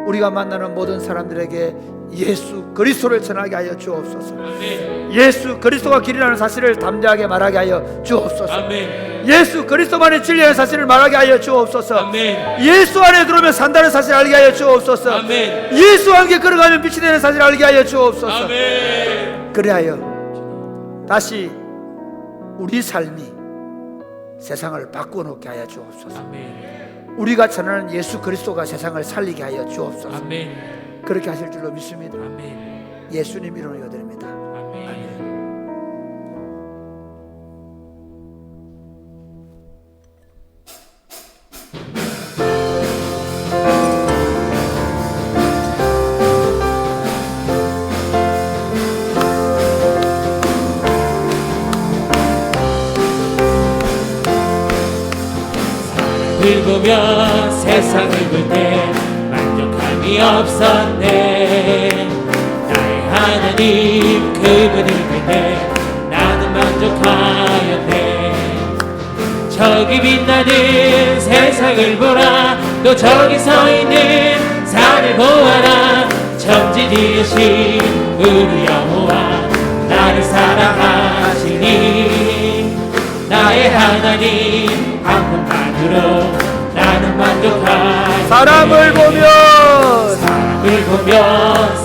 우리가 만나는 모든 사람들에게 예수 그리스도를 전하게 하여 주옵소서. 아멘. 예수 그리스도가 길이라는 사실을 담대하게 말하게 하여 주옵소서. 아멘. 예수 그리스도만이 진리라는 사실을 말하게 하여 주옵소서. 아멘. 예수 안에 들어오면 산다는 사실을 알게 하여 주옵소서. 아멘. 예수 함께 걸어가면 빛이 되는 사실을 알게 하여 주옵소서. 아멘. 그리하여 다시 우리 삶이 세상을 바꾸어 놓게 하여 주옵소서. 아멘. 우리가 전하는 예수 그리스도가 세상을 살리게 하여 주옵소서. 아멘. 그렇게 하실 줄로 믿습니다. 아멘. 예수님 이름으로 드립니다. 아멘. 보며 세상을 볼 때 만족함이 없었네. 나의 하나님 그분을 볼 때 나는 만족하였네. 저기 빛나는 세상을 보라. 또 저기 서 있는 산을 보아라. 천지 지으신 우리 여호와 나를 사랑하시니 나의 하나님 한 분만으로 나는 만족하네. 사람을 보며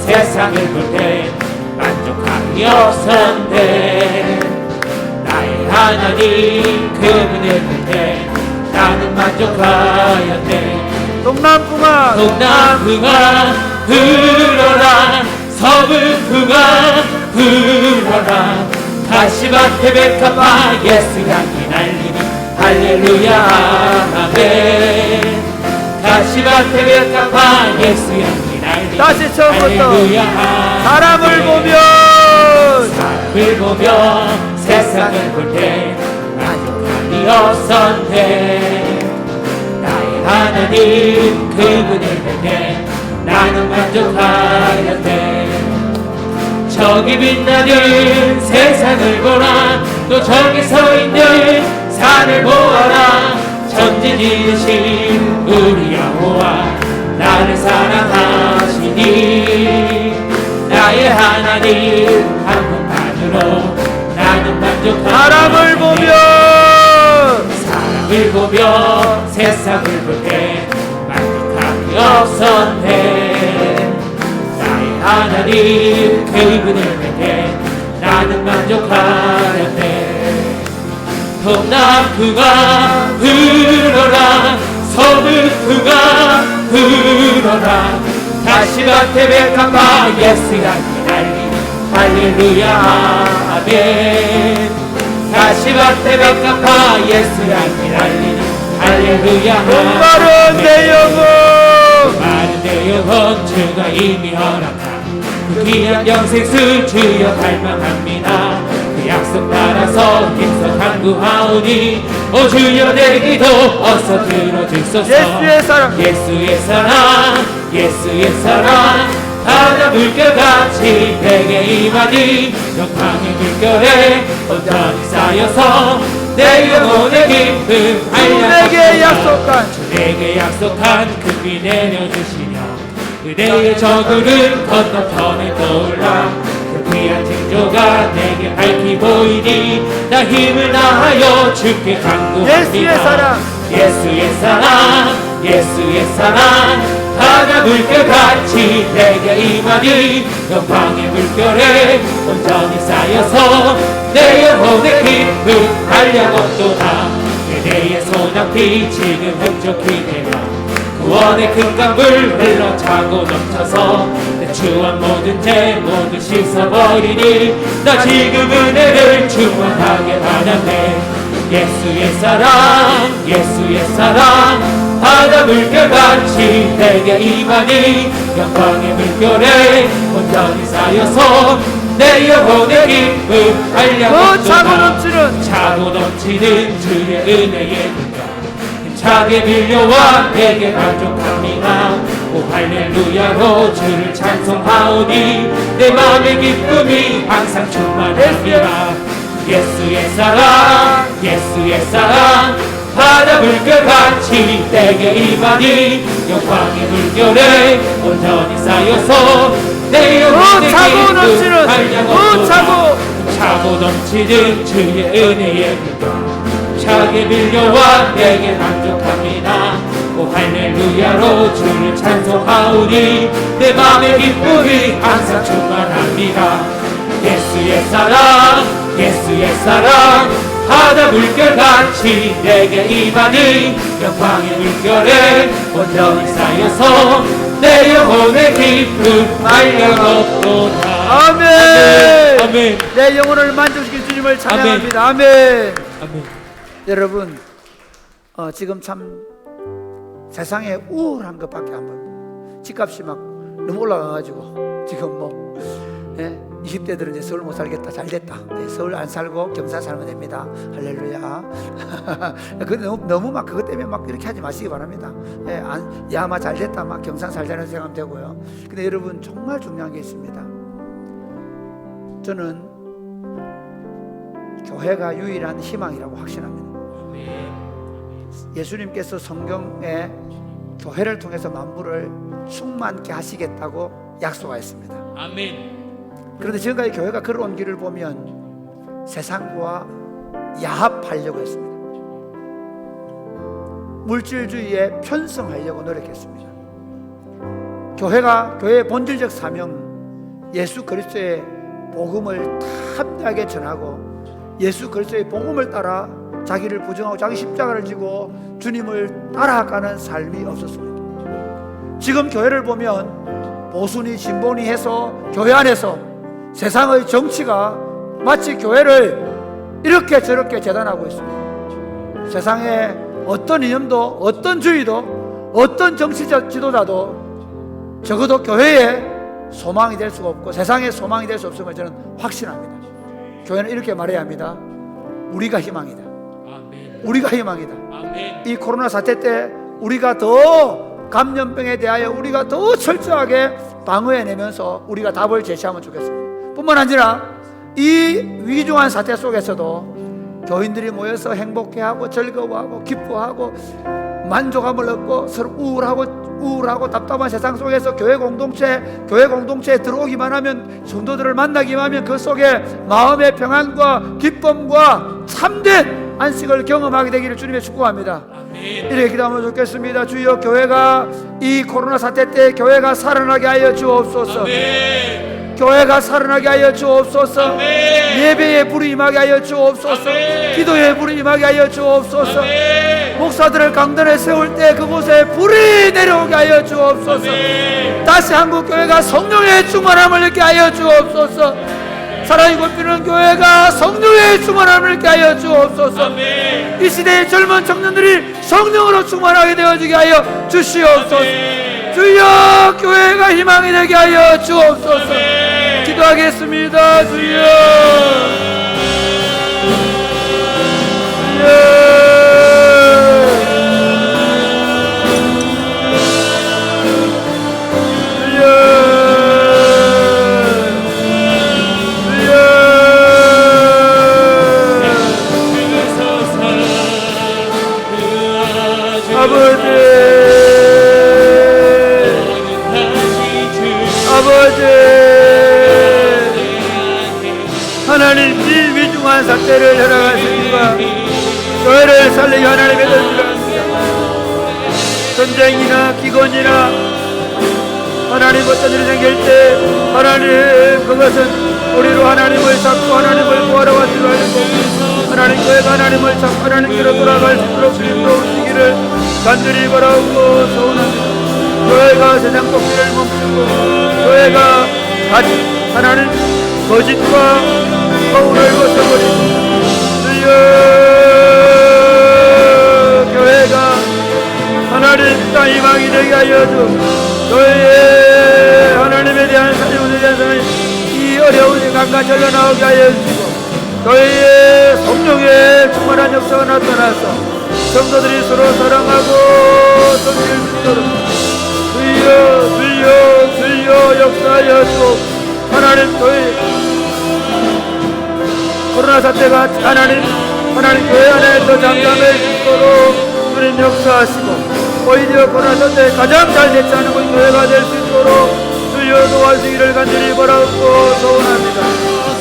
세상을 볼 때 만족함이 없었네. 나의 하나님 그분을 볼 때 나는 만족하였네. 동남풍아 동남풍아 불어라. 서북풍아 불어라. 가시밭에 백합화 예수 향기 날리니 할렐루야 아멘. 가시밭에 백합화 예수 향기 날리니 다시 처음부터 할렐루야 사람을 아멘. 보며 세상을 볼 때 만족함이 없었네. 나의 하나님 그분을 볼 때 나는 만족하였네. 저기 빛나는 세상을 보라. 또 저기 서 있는 산을 보아라. 천지 지으신 우리 여호와 나를 사랑하시니 나의 하나님 한 분만으로 나는 만족하네. 사람을 보며 세상을 볼 때 만족함이 없었네. 나의 하나님 그분을 볼 때 나는 만족하였네. 동남풍아 불어라. 서북풍아 불어라. 가시밭에 백합화 예수 향기 날리니 할렐루야 아멘. 가시밭에 백합화 예수 향기 날리니 할렐루야 마른 내 영혼 마른 내 영혼 주가 이미 허락한 그 귀한 영생수 주여 갈망합니다. 그 약속 따라서 힘써 간구하오니 오 주여 내 기도 어서 들어주소서. 예수의 사랑 예수의 사랑 예수의 사랑 바다 물결같이 내게 임하니 영광의 물결에 온전히 쌓여서 내 영혼의 기쁨 내게 약속한 내게 약속한 금이 내려주시며 그대의 저구름 건너편에 떠올라 그 귀한 징조가 내게 밝히 보이니 나 힘을 다하여 주께 간구합니다. 예수의 사랑 예수의 사랑 예수의 사랑 바다 물결같이 내게 임하니 영광의 물결에 온전히 쌓여서 내 영혼의 기쁨 한량없도다. 그대의 손앞이 지금 흡족히 되며 구원의 큰 강물 흘러 차고 넘쳐서 내 추한 모든 죄 모두 씻어버리니 나 지금 은혜를 충만하게 받았네. 예수의 사랑 예수의 사랑 바다 물결같이 내게 임하니 영광의 물결에 온전히 쌓여서 내 영혼의 기쁨 알려주라 차고 넘치는 주의 은혜의 물결 힘차게 밀려와 내게 만족합니다. 오 할렐루야로 주를 찬송하오니 내 마음의 기쁨이 항상 충만합니다. 예수의 사랑 예수의 사랑 바다 물결같이 내게 임하니 영광의 물결에 온전히 쌓여서 내 영혼의 기쁨 알려주라 차고 넘치는 주의 은혜의 물결 차게 밀려와 내게 만족합니다. 오 할렐루야로 주를 찬송하오니 내 맘의 기쁨이 항상 충만합니다. 예수의 사랑 예수의 사랑 바다 물결같이 내게 임하니 영광의 물결에 온전히 쌓여서 내 영혼의 기쁨 알려놓도다. 아멘. 아멘. 내 영혼을 만족시킬 주님을 찬양합니다. 아멘. 아멘. 여러분, 지금 참 세상에 우울한 것밖에 안 보여요. 집값이 막 너무 올라가가지고 지금 뭐 20대들은 이제 서울 못 살겠다. 잘 됐다. 서울 안 살고 경사 살면 됩니다. 할렐루야. 그 너무 막 그것 때문에 막 이렇게 하지 마시기 바랍니다. 야마 잘 됐다. 막 경상 살자는 생각하면 되고요. 근데 여러분 정말 중요한 게 있습니다. 저는 교회가 유일한 희망이라고 확신합니다. 예수님께서 성경에 교회를 통해서 만물을 충만케 하시겠다고 약속하였습니다. 아멘. 그런데 지금까지 교회가 걸어온 길을 보면 세상과 야합하려고 했습니다. 물질주의에 편성하려고 노력했습니다. 교회의 본질적 사명, 예수 그리스도의 복음을 담대하게 전하고 예수 그리스도의 복음을 따라 자기를 부정하고 자기 십자가를 지고 주님을 따라가는 삶이 없었습니다. 지금 교회를 보면 보수니 진보니 해서 교회 안에서 세상의 정치가 마치 교회를 이렇게 저렇게 재단하고 있습니다. 세상에 어떤 이념도 어떤 주의도 어떤 정치 지도자도 적어도 교회에 소망이 될 수가 없고 세상에 소망이 될 수 없음을 저는 확신합니다. 교회는 이렇게 말해야 합니다. 우리가 희망이다. 아멘. 우리가 희망이다. 아멘. 이 코로나 사태 때 우리가 더 감염병에 대하여 우리가 더 철저하게 방어해내면서 우리가 답을 제시하면 좋겠습니다. 뿐만 아니라 이 위중한 사태 속에서도 교인들이 모여서 행복해하고 즐거워하고 기뻐하고 만족함을 얻고 서로 우울하고 답답한 세상 속에서 교회 공동체에 들어오기만 하면 성도들을 만나기만 하면 그 속에 마음의 평안과 기쁨과 참된 안식을 경험하게 되기를 주님의 축복합니다. 이렇게 기도하면 좋겠습니다. 주여, 교회가 이 코로나 사태 때 교회가 살아나게 하여 주옵소서. 아멘. 교회가 살아나게 하여 주옵소서. 아멘. 예배에 불이 임하게 하여 주옵소서. 아멘. 기도에 불이 임하게 하여 주옵소서. 아멘. 목사들을 강단에 세울 때 그곳에 불이 내려오게 하여 주옵소서. 아멘. 다시 한국 교회가 성령의 충만함을 얻게 하여 주옵소서. 사랑이 굽히는 교회가 성령의 충만함을 얻게 하여 주옵소서. 아멘. 이 시대의 젊은 청년들이 성령으로 충만하게 되어지게 하여 주시옵소서. 아멘. 주여, 교회가 희망이 되게 하여 주옵소서. 아멘. 기도하겠습니다. 주여. 하나님, 이 위중한 사태를 허락하시니까 교회를 살리게 하나님의 도와주옵소서. 전쟁이나 기근이나 하나님 어떤 일이 생길 때 하나님 그것은 우리로 하나님을 잡고 하나님을 구하러 가지고 하시고 하나님 교회가 하나님을 잡고 하나님께로 돌아갈 수 있도록 주님으로 오시기를 간절히 바라고 소원합니다. 교회가 세상 독비를 멈추고 교회가 하나님 거짓과 거울을 벗어버리고 주여 하여 주. 교회에 하나님에 대한 사랑에 대한 사랑이 이 어려운 시간과 절로 나오게 하여 주시고, 교회에 성령의 충만한 역사가 나타나서 성도들이 서로 사랑하고 섬길 수 있도록 주여 역사하여 주옵소서. 하나님 교회 코로나 사태가 하나님 교회 안에 더 잠잠할 수 있도록 주님 역사하시고, 오히려 코로나 사태 가장 잘 대처하는 곳 교회가 될 수 있도록 주여 도와주기를 간절히 바라고 소원합니다.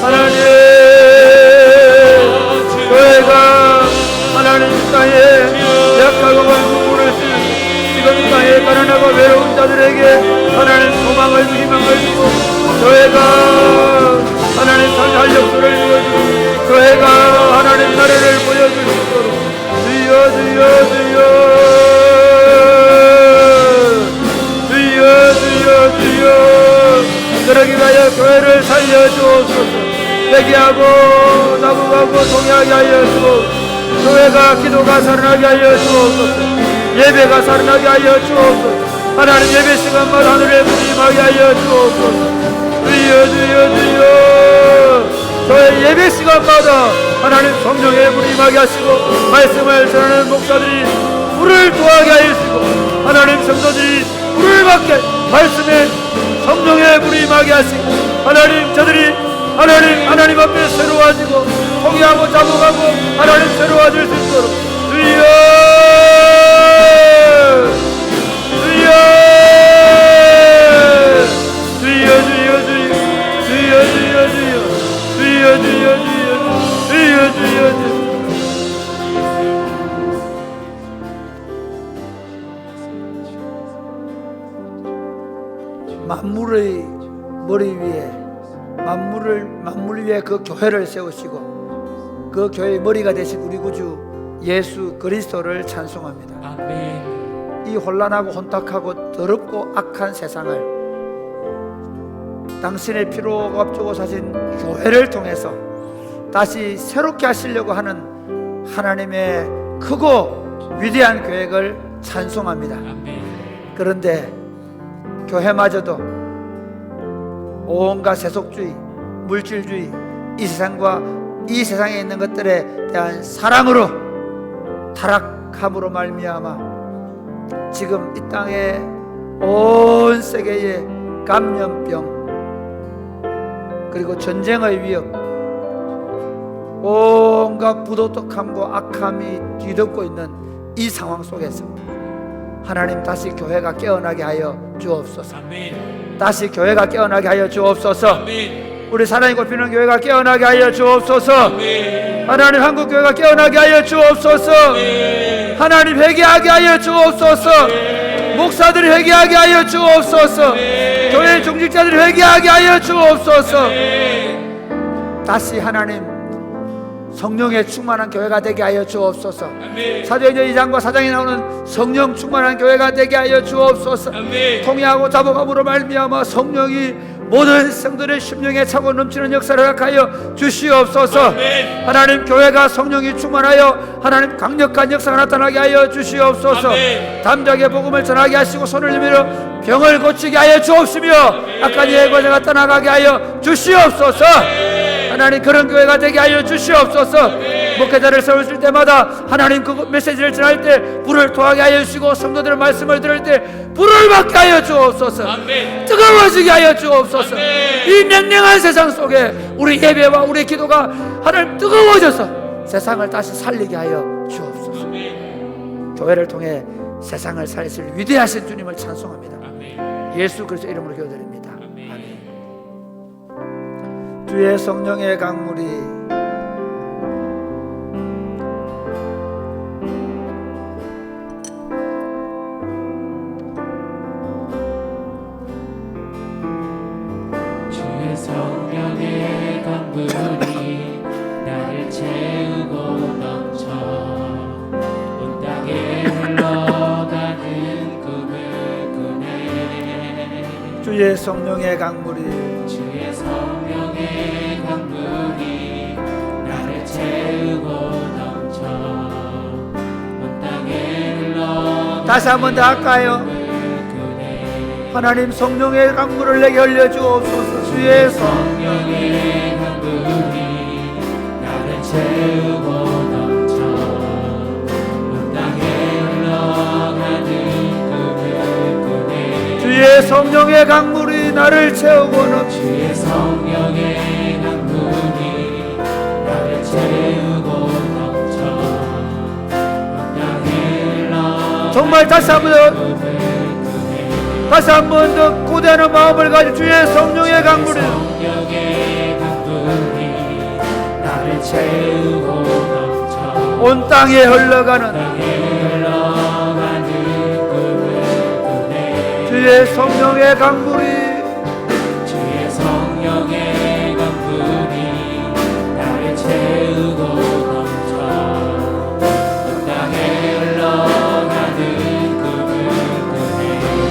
하나님 교회가 하나님 땅에 약하고 부모를 지금 땅에 가난하고 외로운 자들에게 하나님 소망을 주고 희망을 주고, 교회가 하나님 살 역사를 이루어주고, 교회가 하나님 나라를 보여줄 수 있도록 주여 그러기 위하여 교회를 살려주옵소서. 회개하고 나무하고 동의하게 하여 주옵소서. 교회가 기도가 살아나게 하여 주옵소서. 예배가 살아나게 하여 주옵소서. 하나님 예배 시간마다 하늘의 문이 임하게 하여 주옵소서. 주여 교회 예배 시간마다 하나님 성령의 문이 임하게 하시고, 말씀을 전하는 목사들이 불을 도하게 하여 주시고, 하나님 성도들이 불을 받게 말씀에 성령의 불이 임하게 하시고, 하나님 저들이 하나님 앞에 새로워지고 통회하고 자복하고 하나님 새로워질 수 있도록 주여 만물의 머리 위에 만물 위에 그 교회를 세우시고, 그 교회의 머리가 되신 우리 구주 예수 그리스도를 찬송합니다. 아멘. 이 혼란하고 혼탁하고 더럽고 악한 세상을 당신의 피로 앞두고 사신 교회를 통해서 다시 새롭게 하시려고 하는 하나님의 크고 위대한 계획을 찬송합니다. 아멘. 그런데 교회마저도 온갖 세속주의, 물질주의, 이 세상과 이 세상에 있는 것들에 대한 사랑으로 타락함으로 말미암아 지금 이 땅에 온 세계에 감염병 그리고 전쟁의 위협, 온갖 부도덕함과 악함이 뒤덮고 있는 이 상황 속에서 하나님 다시 교회가 깨어나게 하여 주옵소서. 아멘. 다시 교회가 깨어나게 하여 주옵소서. 아멘. 우리 사랑이 꼽히는 교회가 깨어나게 하여 주옵소서. 아멘. 하나님 한국 교회가 깨어나게 하여 주옵소서. 아멘. 하나님 회개하게 하여 주옵소서. 아멘. 목사들이 회개하게 하여 주옵소서. 아멘. 교회 중직자들이 회개하게 하여 주옵소서. 아멘. 다시 하나님 성령의 충만한 교회가 되게 하여 주옵소서. 아멘. 사도행전 2장과 4장에 나오는 성령 충만한 교회가 되게 하여 주옵소서. 아멘. 통회하고 자복함으로 말미암아 성령이 모든 성도의 심령에 차고 넘치는 역사를 허락하여 주시옵소서. 아멘. 하나님 교회가 성령이 충만하여 하나님 강력한 역사가 나타나게 하여 주시옵소서. 아멘. 담대하게 복음을 전하게 하시고 손을 내밀어 병을 고치게 하여 주옵시며 악한 예고자가 떠나가게 하여 주시옵소서. 하나님 그런 교회가 되게 하여 주시옵소서. 목회자를 세우실 때마다 하나님 그 메시지를 전할 때 불을 토하게 하여 주시고, 성도들의 말씀을 들을 때 불을 받게 하여 주옵소서. 아멘. 뜨거워지게 하여 주옵소서. 아멘. 이 냉랭한 세상 속에 우리 예배와 우리 기도가 하나님 뜨거워져서 세상을 다시 살리게 하여 주옵소서. 아멘. 교회를 통해 세상을 살리실 위대하신 주님을 찬송합니다. 아멘. 예수 그리스도 이름으로 기도드립니다. 아멘. 주의 성령의 강물이 주의 성령의 강물이 나를 채우고 넘쳐 온 땅에 흘러가는 꿈을 꾸네. 주의 성령의 강물이 주의 성령의 강물이 나를 채우고 넘쳐 온 땅에 흘러가는 다시 한번 더 할까요? 꿈을 하나님 성령의 강물을 내게 흘려주옵소서. 주의 성령의 강물이 나를 채우고 넘쳐 온 땅에 흘러가는 꿈을 꾸네. 주의 성령의 강물이 나를 채우고 넘쳐 주의 성령의 강물이 나를 채우고 넘쳐 온 땅에 흘러가는 정말 다시 한 번 더 고대하는 마음을 가지고 주의 성령의 강물이 나를 채우고 넘쳐 온 땅에 흘러가는 꿈을 꾸네. 주의 성령의 강물이 주의 성령의 강물이 나를 채우고 넘쳐 온 땅에 흘러가는 꿈을 꾸네.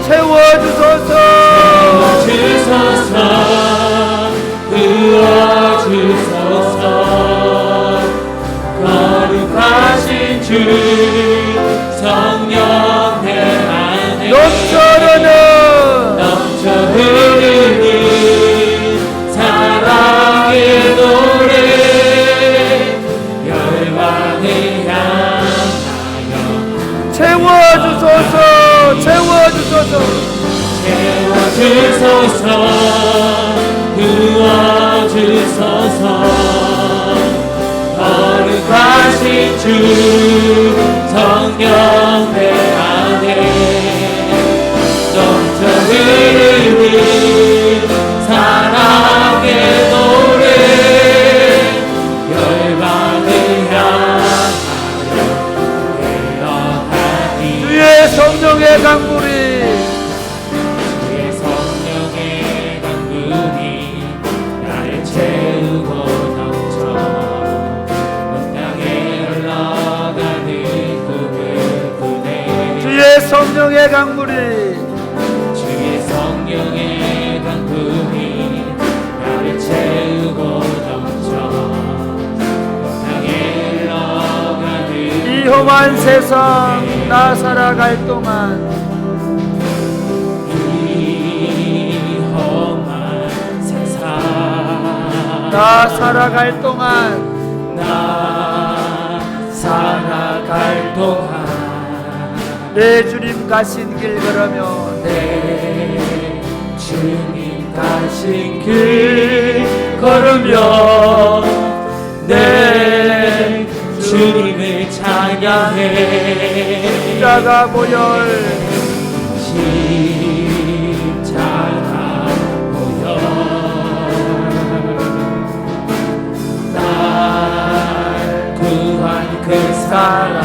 채워주소서. 부어주소서. 거룩하신 주 성령 내 안에 넘쳐 흐르는 사랑의 노래 열방을 향하여 채워주소서. 채워주소서. 부어주소서. 거룩하신 주 성령 내 안에 넘쳐 흐르는 사랑의 노래 열방을 향하여 흘러가니. 주의 성령의 강물이 주의 성령의 강물이 나를 채우고 넘쳐 온 땅에 흘러가는 꿈을 꾸네. 주의 성령의 강물이 주의 성령의 강물이 나를 채우고 넘쳐 온 땅에 흘러가는 이 험한 세상 나 살아갈 동안 이 험한 세상 나 살아갈 동안 나 살아갈 동안 내 주님 가신 길 걸으며 내 주님 가신 길 걸으며 내 주님을 찬양해. 십자가 보혈 십자가 보혈 날 구한 그 사랑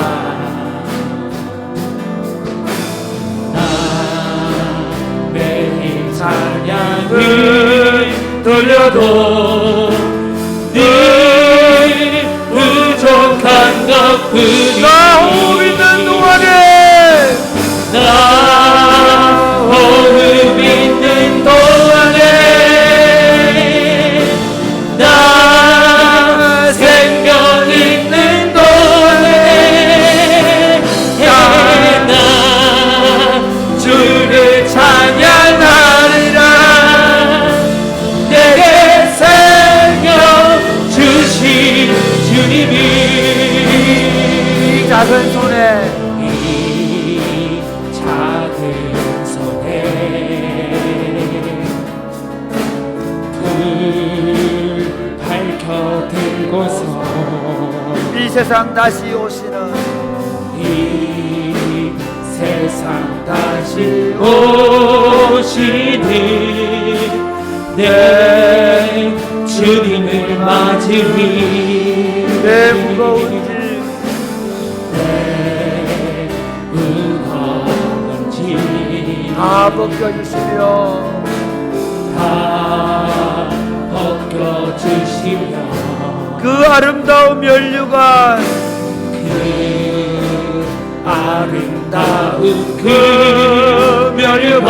나 매일 찬양을 돌려도 늘 부족한 것뿐이 나 호흡 있는 동안에 나 호흡 있는 동안에 나 생명 있는 동안에 나 주를 찬양하리라. 내게 생명 주신 주님이 이 작은 손에 이 작은 손에 불 밝혀 들고서 이 세상 다시 오시는 이 세상 다시 오시는 내 주님을 맞으니 내 무거운 길 무거운 짐 다 벗겨주시며 다 벗겨주시며 그 아름다운 면류관 그 아름다운 그 멸류관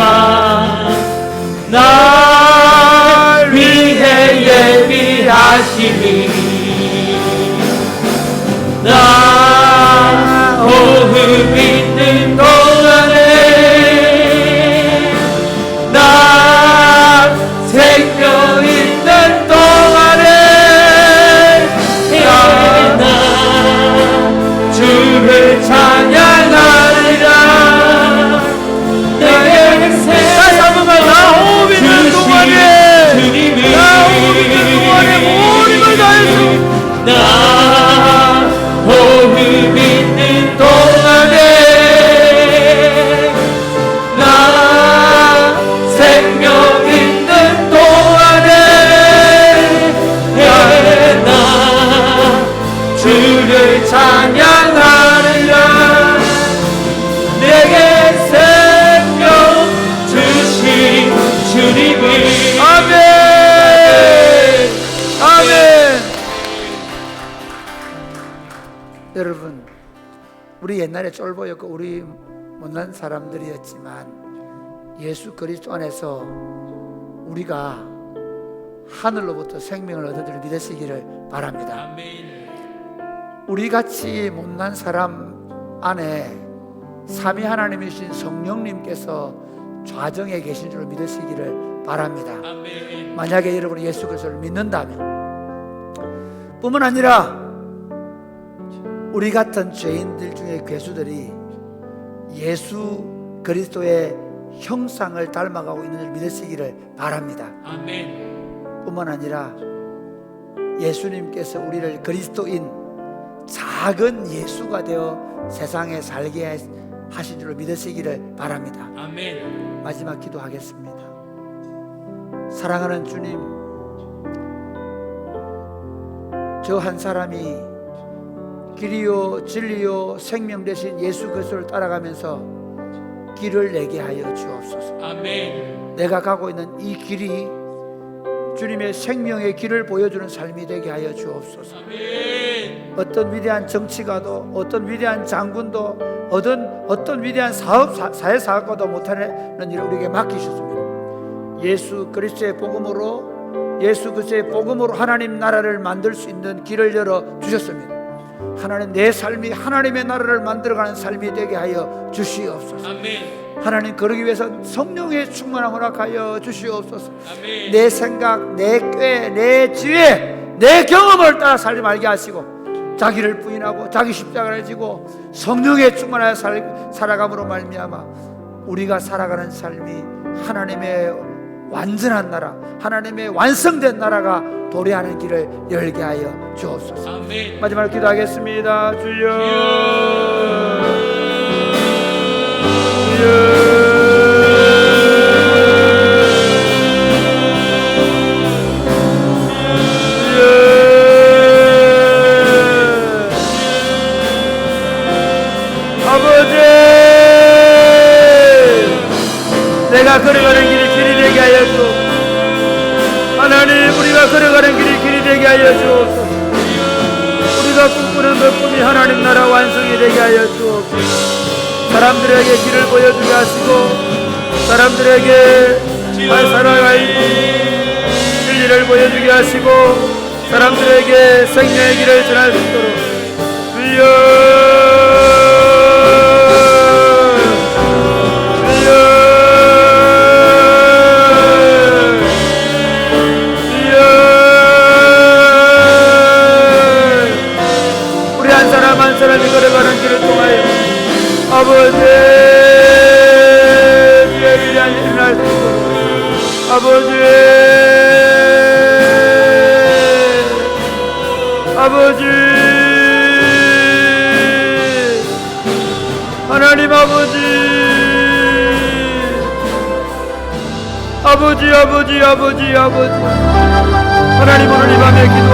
날 위해 예비하시니 나 호흡 있는 동안에 여러분, 우리 옛날에 쫄보였고 우리 못난 사람들이었지만 예수 그리스도 안에서 우리가 하늘로부터 생명을 얻어들을 믿으시기를 바랍니다. 아멘. 우리같이 못난 사람 안에 삼위 하나님이신 성령님께서 좌정에 계신 줄 믿으시기를 바랍니다. 아멘. 만약에 여러분이 예수 그리스도를 믿는다면, 뿐만 아니라 우리 같은 죄인들 중에 괴수들이 예수 그리스도의 형상을 닮아가고 있는 줄 믿으시기를 바랍니다. 아멘. 뿐만 아니라 예수님께서 우리를 그리스도인 작은 예수가 되어 세상에 살게 하신 줄 믿으시기를 바랍니다. 아멘. 마지막 기도하겠습니다. 사랑하는 주님, 저 한 사람이 길이요 진리요 생명 되신 예수 그리스도를 따라가면서 길을 내게 하여 주옵소서. 아멘. 내가 가고 있는 이 길이 주님의 생명의 길을 보여주는 삶이 되게 하여 주옵소서. 아멘. 어떤 위대한 정치가도, 어떤 위대한 장군도, 어떤 위대한 사회사학과도 못하는 일을 우리에게 맡기셨습니다. 예수 그리스도의 복음으로 하나님 나라를 만들 수 있는 길을 열어 주셨습니다. 하나님, 내 삶이 하나님의 나라를 만들어가는 삶이 되게 하여 주시옵소서. 아멘. 하나님, 그러기 위해서 성령의 충만함 허락하여 주시옵소서. 아멘. 내 생각, 내 꾀, 내 지혜, 내 경험을 따라 살지 말게 하시고 자기를 부인하고 자기 십자가를 지고 성령의 충만하여 살아감으로 말미암아 우리가 살아가는 삶이 하나님의 완전한 나라, 하나님의 완성된 나라가 도래하는 길을 열게 하여 주옵소서. 아멘. 마지막으로 기도하겠습니다. 주여, 아버지, 내가 걸어가는 길이 되게 하여 주옵소서. 하나님, 우리가 걸어가는 길이 되게 하여 주옵소서. 우리가 꿈꾸는 그 꿈이 하나님 나라 완성이 되게 하여 주옵소서. 사람들에게 길을 보여주게 하시고 사람들에게 살아갈 진리를 보여주게 하시고 사람들에게 생명의 길을 전할 수 있도록 주여, 한 사람이 걸어가는 길을 통하여 아버지 주의 위대한 일을 일어날 수 있도록 아버지 하나님, 아버지 하나님, 오늘 이 밤에 기도